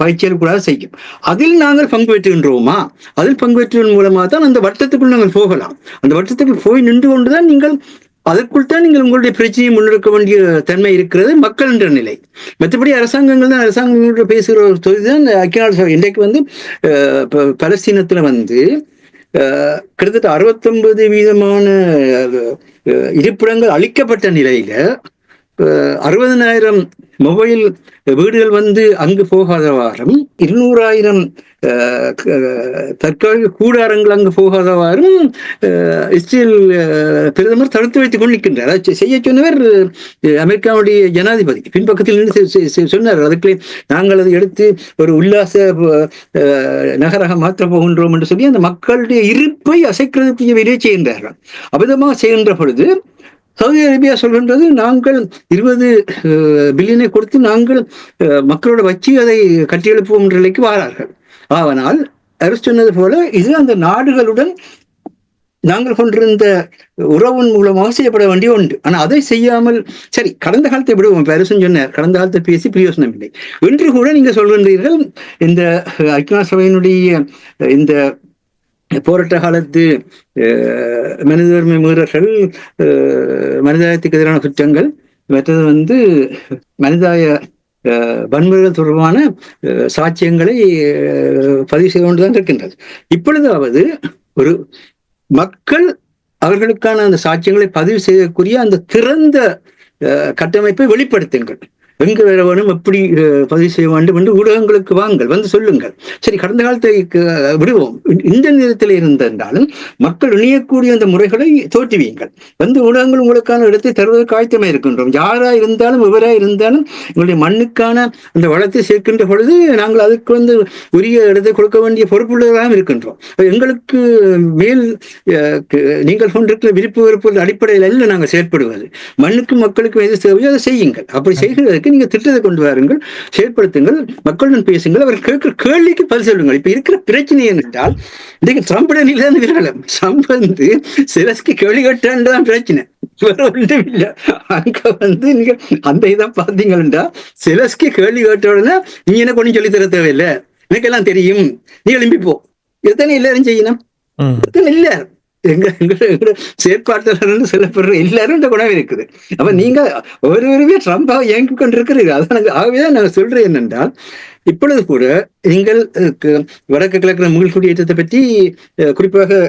Speaker 2: பயிற்சிகள் கூட செய்யும். அதில் நாங்கள் பங்கு பெற்றுகின்றோமா? அதில் பங்கு பெற்றுவதன் மூலமாக தான் அந்த வட்டத்துக்குள் நாங்கள் போகலாம். அந்த வட்டத்துக்குள் போய் நின்று கொண்டுதான் நீங்கள் அதற்குள் தான் நீங்கள் உங்களுடைய பிரச்சனையை முன்னெடுக்க வேண்டிய தன்மை இருக்கிறது மக்கள் என்ற நிலை. மற்றபடி அரசாங்கங்கள் தான் அரசாங்கங்களோட பேசுகிற ஒரு தொகுதி தான் ஐக்கிய நாடு சபை. இன்றைக்கு பலஸ்தீனத்துல கிட்டத்தட்ட 69% இருப்பிடங்கள் அளிக்கப்பட்ட நிலையில 60,000 மொபைல் வீடுகள் அங்கு போகாதவாறும் 200,000 தற்காலிக கூடாரங்கள் அங்கு போகாதவாறும் இஸ்ரேல் பிரதமர் தடுத்து வைத்துக் கொண்டிருக்கின்றார். அதை செய்ய சொன்னவர் அமெரிக்காவுடைய ஜனாதிபதி பின்பக்கத்தில் நின்று சொன்னார். அதுக்கு நாங்கள் அதை எடுத்து ஒரு உல்லாச நகராக மாற்றப் போகின்றோம் என்று சொல்லி அந்த மக்களுடைய இருப்பை அசைக்கிறதுக்கு வெளியே செய்கின்றார்கள். அபதமாக செய்கின்ற பொழுது சவுதி அரேபியா சொல்கின்றது, நாங்கள் 20 பில்லியனை கொடுத்து நாங்கள் மக்களோட வச்சு அதை கட்டியெழுப்புவோம் என்ற நிலைக்கு வாரார்கள். ஆனால் அரசு சொன்னது போல இது அந்த நாடுகளுடன் நாங்கள் கொண்டிருந்த உறவின் மூலமாக செய்யப்பட வேண்டிய ஒன்று. ஆனால் அதை செய்யாமல் சரி கடந்த காலத்தை விடுவோம். அரசும் சொன்னார் கடந்த காலத்தை பேசி பிரயோசனம் இல்லை. இன்று கூட நீங்க சொல்கின்றீர்கள் இந்த ஐக்கிய நாடு சபையினுடைய இந்த போராட்ட காலத்து மனித உரிமை மீறல்கள், மனிதாயத்துக்கு எதிரான குற்றங்கள், மற்றது மனிதாய வன்முறைகள் தொடர்பான சாட்சியங்களை பதிவு செய்து கொண்டுதான் இருக்கின்றது. இப்பொழுதாவது ஒரு மக்கள் அவர்களுக்கான அந்த சாட்சியங்களை பதிவு செய்யக்கூடிய அந்த திறந்த கட்டமைப்பை வெளிப்படுத்துங்கள். எங்க வேற வேணும், எப்படி பதிவு செய்ய வேண்டும் என்று ஊடகங்களுக்கு வாங்கள் சொல்லுங்கள். சரி கடந்த காலத்தை விடுவோம். இந்த நேரத்தில் இருந்தாலும் மக்கள் இணையக்கூடிய அந்த முறைகளை தோற்றுவீங்கள். ஊடகங்கள் உங்களுக்கான இடத்தை தருவதற்கு ஆயத்தமாக இருக்கின்றோம். யாரா இருந்தாலும் எவரா இருந்தாலும் எங்களுடைய மண்ணுக்கான அந்த வளத்தை சேர்க்கின்ற பொழுது நாங்கள் அதுக்கு உரிய இடத்தை கொடுக்க வேண்டிய பொறுப்புள்ளவர்களாக இருக்கின்றோம். எங்களுக்கு மேல் நீங்கள் கொண்டிருக்கிற விருப்பு வெறுப்பு அடிப்படையில் அல்ல நாங்கள் செயற்படுவது. மண்ணுக்கும் மக்களுக்கும் எது தேவையோ அதை செய்யுங்கள். அப்படி செய்கிறதுக்கு நீங்க திட்டத்தை கொண்டு வாருங்கள், செயற்படுத்துங்கள், மக்களுடன் பேசுங்கள், அவர் கேட்கிற கேள்விக்கு பதில் சொல்லுங்கள். இப்ப இருக்கிற பிரச்சனை என்றால் இன்னைக்கு ட்ரம்ப் நிலையில்தான் விரலம். ட்ரம்ப் சிலஸ்க்கு கேள்வி கேட்டான் பிரச்சனை, வேற ஒன்றும் இல்லை. அங்க நீங்க அந்த இதை பார்த்தீங்கன்னா சிலஸ்க்கு கேள்வி கேட்ட உடனே நீ எனக்கு ஒன்றும் சொல்லி தர தேவையில்லை, எனக்கெல்லாம் தெரியும், நீ எழும்பிப்போ. எத்தனை எல்லாரும் செய்யணும், எத்தனை இல்ல செயற்பாட்டாளர் சொல்லப்படுற எல்லாரும் இந்த குணம் இருக்குது. அப்ப நீங்க ஒருவருமே ட்ரம்பாக இயங்கி கொண்டிருக்கிறீர்கள். அதான் ஆகவேதான் நான் சொல்றேன் என்னென்றால் இப்பொழுது கூட நீங்கள் வடக்கு கிழக்கு முகில் குடியேற்றத்தை பற்றி குறிப்பாக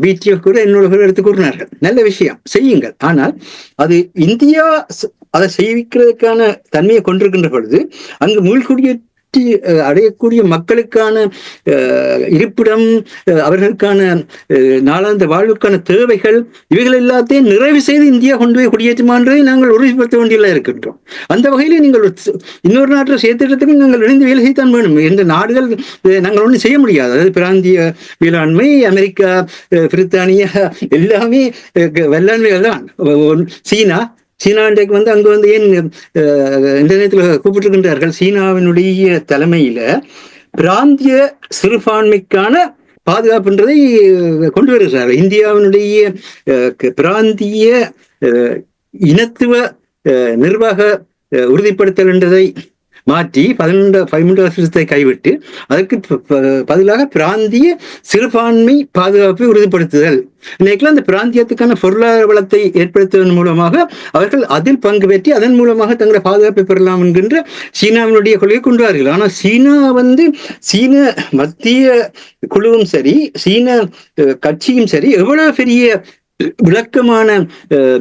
Speaker 2: பிடிஎஃப் கூட என்னோட எடுத்து கூறினார்கள். நல்ல விஷயம், செய்யுங்கள். ஆனால் அது இந்தியா அதை செய்விக்கிறதுக்கான தன்மையை கொண்டிருக்கின்ற பொழுது அங்கு முகில் குடியேற்ற அடையக்கூடிய மக்களுக்கான இருப்பிடம், அவர்களுக்கான நாளாந்த வாழ்வுக்கான தேவைகள், இவைகள் எல்லாத்தையும் நிறைவு செய்து இந்தியா கொண்டு போய் குடியேற்றுமான்றதை நாங்கள் உறுதிப்படுத்த வேண்டியதாக இருக்கின்றோம். அந்த வகையில நீங்கள் இன்னொரு நாட்டில் சேர்த்துறதுக்கு நாங்கள் இணைந்து வேலை செய்யத்தான் வேணும். எந்த நாடுகள் நாங்கள் ஒன்றும் செய்ய முடியாது. அதாவது பிராந்திய வேளாண்மை, அமெரிக்கா, பிரித்தானியா எல்லாமே வேளாண்மைகள் தான். சீனா இன்றைக்கு அங்கு ஏன் இந்த நேரத்தில் கூப்பிட்டிருக்கின்றார்கள், சீனாவினுடைய தலைமையில பிராந்திய சிறுபான்மைக்கான பாதுகாப்புன்றதை கொண்டு வருகிறார்கள். இந்தியாவினுடைய பிராந்திய இனத்துவ நிர்வாக உறுதிப்படுத்தல் என்றதை மாற்றி 13 வருஷத்தை கைவிட்டு அதற்கு பதிலாக பிராந்திய சிறுபான்மை பாதுகாப்பை உறுதிப்படுத்துதல். இன்னைக்கெல்லாம் அந்த பிராந்தியத்துக்கான பொருளாதார வளத்தை ஏற்படுத்துவதன் மூலமாக அவர்கள் அதில் பங்கு பெற்றி அதன் மூலமாக தங்களை பாதுகாப்பை பெறலாம் என்கின்ற சீனாவினுடைய கொள்கையை கொண்டு வார்கள். ஆனால் சீனா சீன மத்திய குழுவும் சரி, சீன கட்சியும் சரி, எவ்வளவு பெரிய விளக்கமான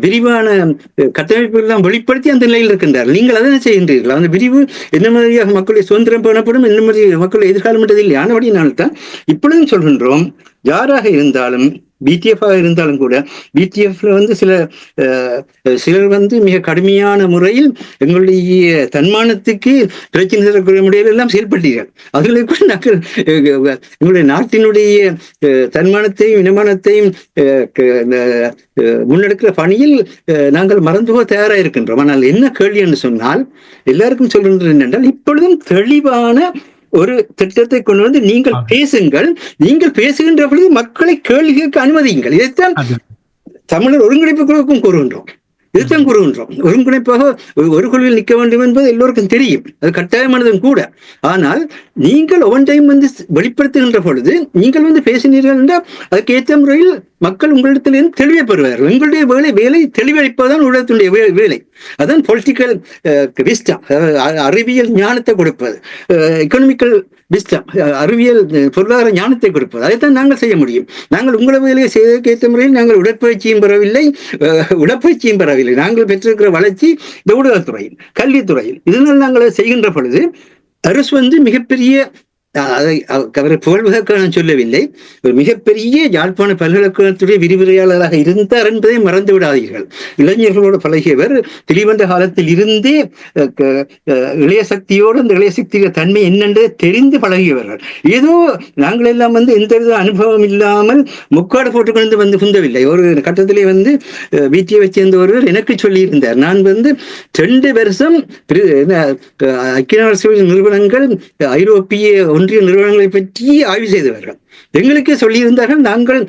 Speaker 2: விரிவான கட்டமைப்புகள் வெளிப்படுத்தி அந்த நிலையில் இருக்கின்றார்கள். நீங்கள் அதனை செய்கின்றீர்கள். அந்த விரிவு என்ன மாதிரியாக மக்களுடைய சுதந்திரம் பேணப்படும், என்ன மாதிரி மக்களுடைய எதிர்காலம் என்றது இல்லை. ஆனபடினால்தான் இப்பொழுதும் சொல்கின்றோம், யாராக இருந்தாலும் பிடிஎஃப் இருந்தாலும் கூட பிடிஎஃப்ல சிலர் மிக கடுமையான முறையில் எங்களுடைய தன்மானத்துக்கு பிரச்சனை தரக்கூடிய முறையில் எல்லாம் செயல்பட்டீர்கள். அதுகளை கூட நாங்கள் எங்களுடைய நாட்டினுடைய தன்மானத்தையும் இனமானத்தையும் முன்னெடுக்கிற பணியில் நாங்கள் மறந்து போக தயாராக இருக்கின்றோம். ஆனால் என்ன கேள்வி என்று சொன்னால், எல்லாருக்கும் சொல்கின்றது என்னென்றால், இப்பொழுதும் தெளிவான ஒரு திட்டத்தை கொண்டு வந்து நீங்கள் பேசுங்கள், நீங்கள் பேசுகின்ற பொழுது மக்களை கேள்வி கேட்க அனுமதியுங்கள். இதைத்தான் தமிழர் ஒருங்கிணைப்பு குழுவுக்கும் கூறுகின்றோம். இதுதான் கூறுகின்றோம். ஒருங்கிணைப்பாக ஒரு குழுவில் நிற்க வேண்டும் என்பது எல்லோருக்கும் தெரியும், அது கட்டாயமானதும் கூட. ஆனால் நீங்கள் ஒவ்வொன்றையும் வந்து வெளிப்படுத்துகின்ற பொழுது நீங்கள் வந்து பேசினீர்கள் என்றால் அதுக்கு ஏற்ற முறையில் மக்கள் உங்களிடத்திலிருந்து தெளிவை பெறுவார்கள். உங்களுடைய வேலை தெளிவளிப்பதுதான் உலகத்தினுடைய வேலை. அதான் பொலிட்டிக்கல் விஸ்டம், அறிவியல் ஞானத்தை கொடுப்பது, எக்கனாமிக்கல் விஸ்டம், அறிவியல் பொருளாதார ஞானத்தை கொடுப்பது. அதைத்தான் நாங்கள் செய்ய முடியும். நாங்கள் உங்களை வேலையை செய்வதற்கு ஏற்ற முறையில் நாங்கள் உடற்பயிற்சியும் பெறவில்லை, உடற்பயிற்சியும் பெறவில்லை. நாங்கள் பெற்றிருக்கிற வளர்ச்சி இந்த ஊடகத்துறையில், கல்வித்துறையில். இதனால் நாங்கள் செய்கின்ற பொழுது அரசு வந்து மிகப்பெரிய, அதை அவரை புகழ்வதற்காக நான் சொல்லவில்லை, ஒரு மிகப்பெரிய யாழ்ப்பாண பல்கலைக்கழகத்துடைய விரிவுரையாளராக இருந்தார் என்பதை மறந்து விடாதீர்கள். இளைஞர்களோடு பழகியவர். திரிவந்த காலத்தில் இருந்தே இளைய சக்தியோடு அந்த இளைய சக்திய தன்மை என்னென்றதை தெரிந்து பழகியவர்கள். ஏதோ நாங்கள் எல்லாம் வந்து எந்த வித அனுபவம் இல்லாமல் முக்காடு போட்டுக்கொண்டு வந்து புந்தவில்லை. ஒரு கட்டத்திலே வந்து வீட்டியை வச்சிருந்த ஒருவர் எனக்கு சொல்லி இருந்தார், நான் வந்து 2 வருஷம் ஐக்கிய நாடு நிறுவனங்கள், ஐரோப்பிய ஒன்றிய நிறுவனங்களை பற்றி ஆய்வு செய்தவர்கள். எங்களுக்கே சொல்லியிருந்தார்கள், நாங்கள்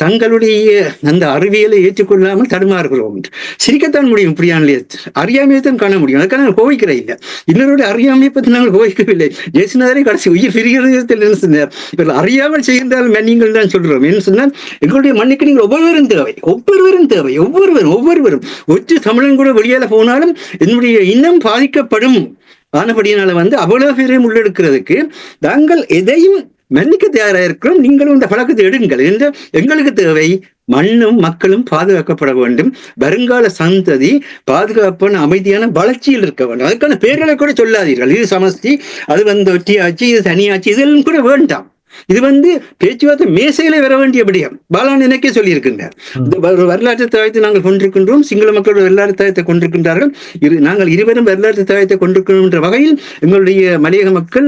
Speaker 2: தங்களுடைய அந்த அறிவியலை ஏற்றுக்கொள்ளாமல் தடுமாறுகிறோம். சிரிக்கத்தான் முடியும், இப்படியான அறியாமையை தான் காண முடியும். அதுக்காக நாங்கள் கோவிக்கிற இல்லை. இன்னொருடைய அறியாமையை பற்றி நாங்கள் கோவிக்கவில்லை. ஜெயசிநாதரை கடைசி உயிர் பிரிகிறத்தில் என்ன சொன்னார், இப்போ அறியாமல் செய்கின்றால் நீங்கள் தான் சொல்றோம். என்ன சொன்னால், எங்களுடைய மண்ணுக்கு நீங்கள் ஒவ்வொருவரும் தேவை, ஒவ்வொருவரும் ஒற்று தமிழன் கூட வெளியால போனாலும் என்னுடைய இன்னும் பாதிக்கப்படும். ஆனபடியினால வந்து அவ்வளவு பேரையும் உள்ளெடுக்கிறதுக்கு நாங்கள் எதையும் மன்னிக்க தயாராக இருக்கிறோம். நீங்களும் இந்த பழக்கத்தை எடுங்கள் என்று எங்களுக்கு தேவை. மண்ணும் மக்களும் பாதுகாக்கப்பட வேண்டும். வருங்கால சந்ததி பாதுகாப்பான அமைதியான வளர்ச்சியில் இருக்க வேண்டும். அதுக்கான பெயர்களை கூட சொல்லாதீர்கள். இது சமஸ்தி, அது வந்து ஒற்றியாட்சி, இது தனியாட்சி, இதெல்லாம் கூட வேண்டாம். இது வந்து பேச்சுவார்த்தை மேசையில வர வேண்டிய விடயம். பாலான் எனக்கே சொல்லியிருக்கின்றார். ஒரு வரலாற்று தாயத்தை நாங்கள் கொண்டிருக்கின்றோம், சிங்கள மக்களோட வரலாற்று தாயத்தை கொண்டிருக்கின்றார்கள். நாங்கள் இருவரும் வரலாற்று தாயத்தை கொண்டிருக்கிறோம் என்ற வகையில் எங்களுடைய மலையக மக்கள்,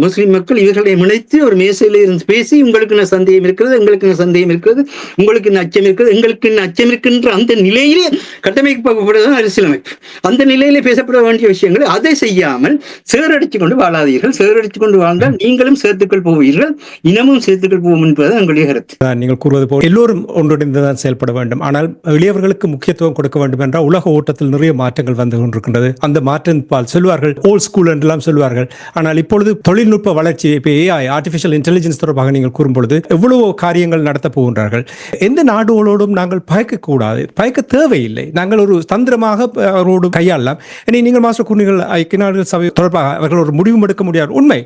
Speaker 2: முஸ்லிம் மக்கள் இவர்களை முனைத்து ஒரு மேசையில இருந்து பேசி, உங்களுக்கு என்ன சந்தேகம் இருக்கிறது, எங்களுக்கு என்ன சந்தேகம் இருக்கிறது, உங்களுக்கு என்ன அச்சம் இருக்கிறது, எங்களுக்கு என்ன அச்சம் இருக்கின்ற அந்த நிலையிலே கட்டமைக்கப்படுவதுதான் அரசியலமைப்பு. அந்த நிலையிலே பேசப்பட வேண்டிய விஷயங்கள் அதை செய்யாமல் சேரடித்துக் கொண்டு வாழாதீர்கள். சேரடித்துக் கொண்டு வாழ்ந்தால் நீங்களும் சேர்த்துக்கள் போவீர்கள், இனமும் சேர்த்துக்கள் போகும் என்பது எங்களுடைய கருத்து.
Speaker 1: நீங்கள் கூறுவது போல் எல்லோரும் ஒன்றிணைந்துதான் செயல்பட வேண்டும். ஆனால் எளியவர்களுக்கு முக்கியத்துவம் கொடுக்க வேண்டும் என்றால் உலக ஓட்டத்தில் நிறைய மாற்றங்கள் வந்து கொண்டிருக்கின்றது. அந்த மாற்றத்தால் சொல்வார்கள் ஓல்ட் ஸ்கூல் என்றெல்லாம் சொல்வார்கள். ஆனால் இப்பொழுது தொழில்நுட்ப வளர்ச்சி, இப்போ ஏஐ, ஆர்டிபிஷியல் இன்டெலிஜென்ஸ் தொடர்பாக நீங்கள் கூறும்பொழுது எவ்வளவோ காரியங்கள் நடத்த போகின்றார்கள். எந்த நாடுகளோடும் நாங்கள் பயக்கக்கூடாது, பயக்க தேவையில்லை. நாங்கள் ஒரு தந்திரமாக அவரோடு கையாளலாம். நீங்கள் மாஸ்டர் கூறினீர்கள், ஐக்கிய நாடுகள் சபை தொடர்பாக அவர்கள் ஒரு முடிவும் எடுக்க முடியாது. உண்மை,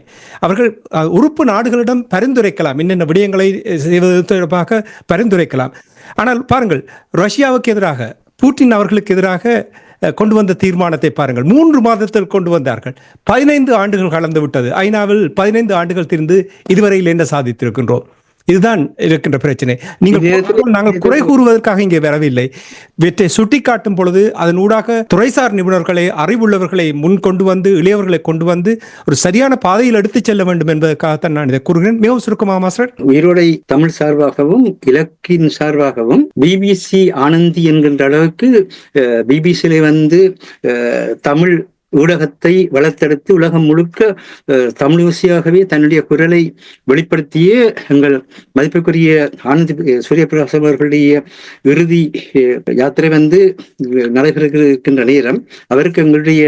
Speaker 1: அவர்கள் உறுப்பு நாடுகளிடம் பரிந்துரைக்கலாம், என்னென்ன விடயங்களை செய்வது தொடர்பாக பரிந்துரைக்கலாம். ஆனால் பாருங்கள், ரஷ்யாவுக்கு எதிராக, புட்டின் அவர்களுக்கு எதிராக கொண்டு வந்த தீர்மானத்தை பாருங்கள். 3 மாதத்தில் கொண்டு வந்தார்கள். 15 ஆண்டுகள் கடந்து விட்டது. ஐநாவில் 15 ஆண்டுகள் திருந்து இதுவரையில் என்ன சாதித்திருக்கின்றோம்? இதுதான் இருக்கின்ற பிரச்சனை. நாங்கள் குறை கூறுவதற்காக இங்கே வரவில்லை. வெற்றை சுட்டி காட்டும் பொழுது அதன் ஊடாக துறைசார் நிபுணர்களை, அறிவுள்ளவர்களை முன் கொண்டு வந்து, இளையவர்களை கொண்டு வந்து ஒரு சரியான பாதையில் எடுத்துச் செல்ல வேண்டும் என்பதற்காகத்தான் நான் இதை கூறுகிறேன். மிகவும் சுருக்கமாக மாஸ்டர்.
Speaker 2: உயிரோடை தமிழ் சார்பாகவும் இலக்கின் சார்பாகவும் பிபிசி ஆனந்தி என்கின்ற அளவுக்கு பிபிசியில வந்து தமிழ் ஊடகத்தை வளர்த்தெடுத்து உலகம் முழுக்க தமிழோசியாகவே தன்னுடைய குரலை வெளிப்படுத்திய எங்கள் மதிப்புக்குரிய ஆனந்தி சூரியபிரகாசம் அவர்களுடைய இறுதி யாத்திரை வந்து நடைபெறுகின்ற நேரம், அவருக்கு எங்களுடைய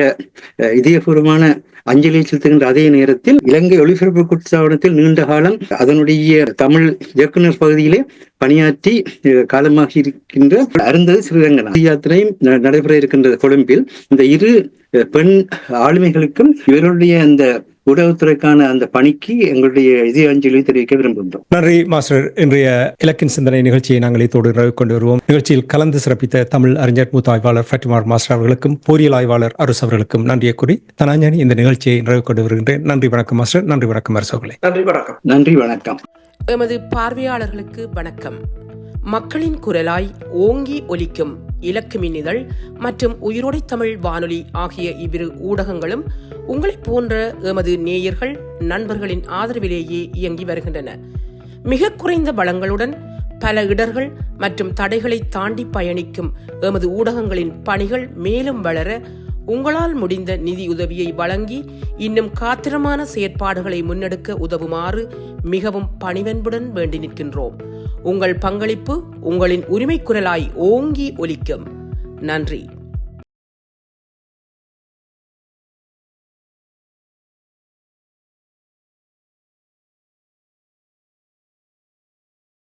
Speaker 2: இதயபூர்வமான அஞ்சலி செலுத்துகின்ற அதே நேரத்தில் இலங்கை ஒளிபரப்பு கூட்டுத்தாபனத்தில் நீண்ட காலம் அதனுடைய தமிழ் இயக்குநர் பகுதியிலே பணியாற்றி காலமாகி இருக்கின்ற அருந்ததி ஸ்ரீரங்கன் யாத்திரையும் நடைபெற இருக்கின்றது கொழும்பில். இந்த 2 பெண் ஆளுமைகளுக்கும் இவருடைய அந்த ஊடகத்துறைக்கான அந்த பணிக்கு எங்களுடைய இதய அஞ்சலி தெரிவிக்க விரும்புகின்றோம்.
Speaker 1: நன்றி மாஸ்டர். இன்றைய இலக்கின் சிந்தனை நிகழ்ச்சியை நாங்கள் இதோடு நிறைவு கொண்டு வருவோம். நிகழ்ச்சியில் கலந்து சிறப்பித்த தமிழ் அறிஞர் மூத்த ஆய்வாளர் ஃபட்டிமார் மாஸ்டர் அவர்களுக்கும் பொறியியல் ஆய்வாளர் அரசு அவர்களுக்கும் நன்றியை கூறி தனாஞானி இந்த நிகழ்ச்சியை நிறைவு கொண்டு வருகின்றேன். நன்றி, வணக்கம் மாஸ்டர். நன்றி, வணக்கம் அரசோகளே.
Speaker 3: நன்றி, வணக்கம்.
Speaker 2: நன்றி, வணக்கம்.
Speaker 4: எமது பார்வையாளர்களுக்கு வணக்கம். மக்களின் குரலாய் ஓங்கி ஒலிக்கும் இலக்கு மின்னிதழ் மற்றும் உயிரோடை தமிழ் வானொலி ஆகிய இவ்விரு ஊடகங்களும் உங்களைப் போன்ற எமது நேயர்கள், நண்பர்களின் ஆதரவிலேயே இயங்கி வருகின்றன. மிக குறைந்த வளங்களுடன் பல இடர்கள் மற்றும் தடைகளை தாண்டி பயணிக்கும் எமது ஊடகங்களின் பணிகள் மேலும் வளர உங்களால் முடிந்த நிதியுதவியை வழங்கி இன்னும் காத்திரமான செயற்பாடுகளை முன்னெடுக்க உதவுமாறு மிகவும் பணிவன்புடன் வேண்டி நிற்கின்றோம். உங்கள் பங்களிப்பு உங்களின் உரிமை குரலாய் ஓங்கி ஒலிக்கும். நன்றி.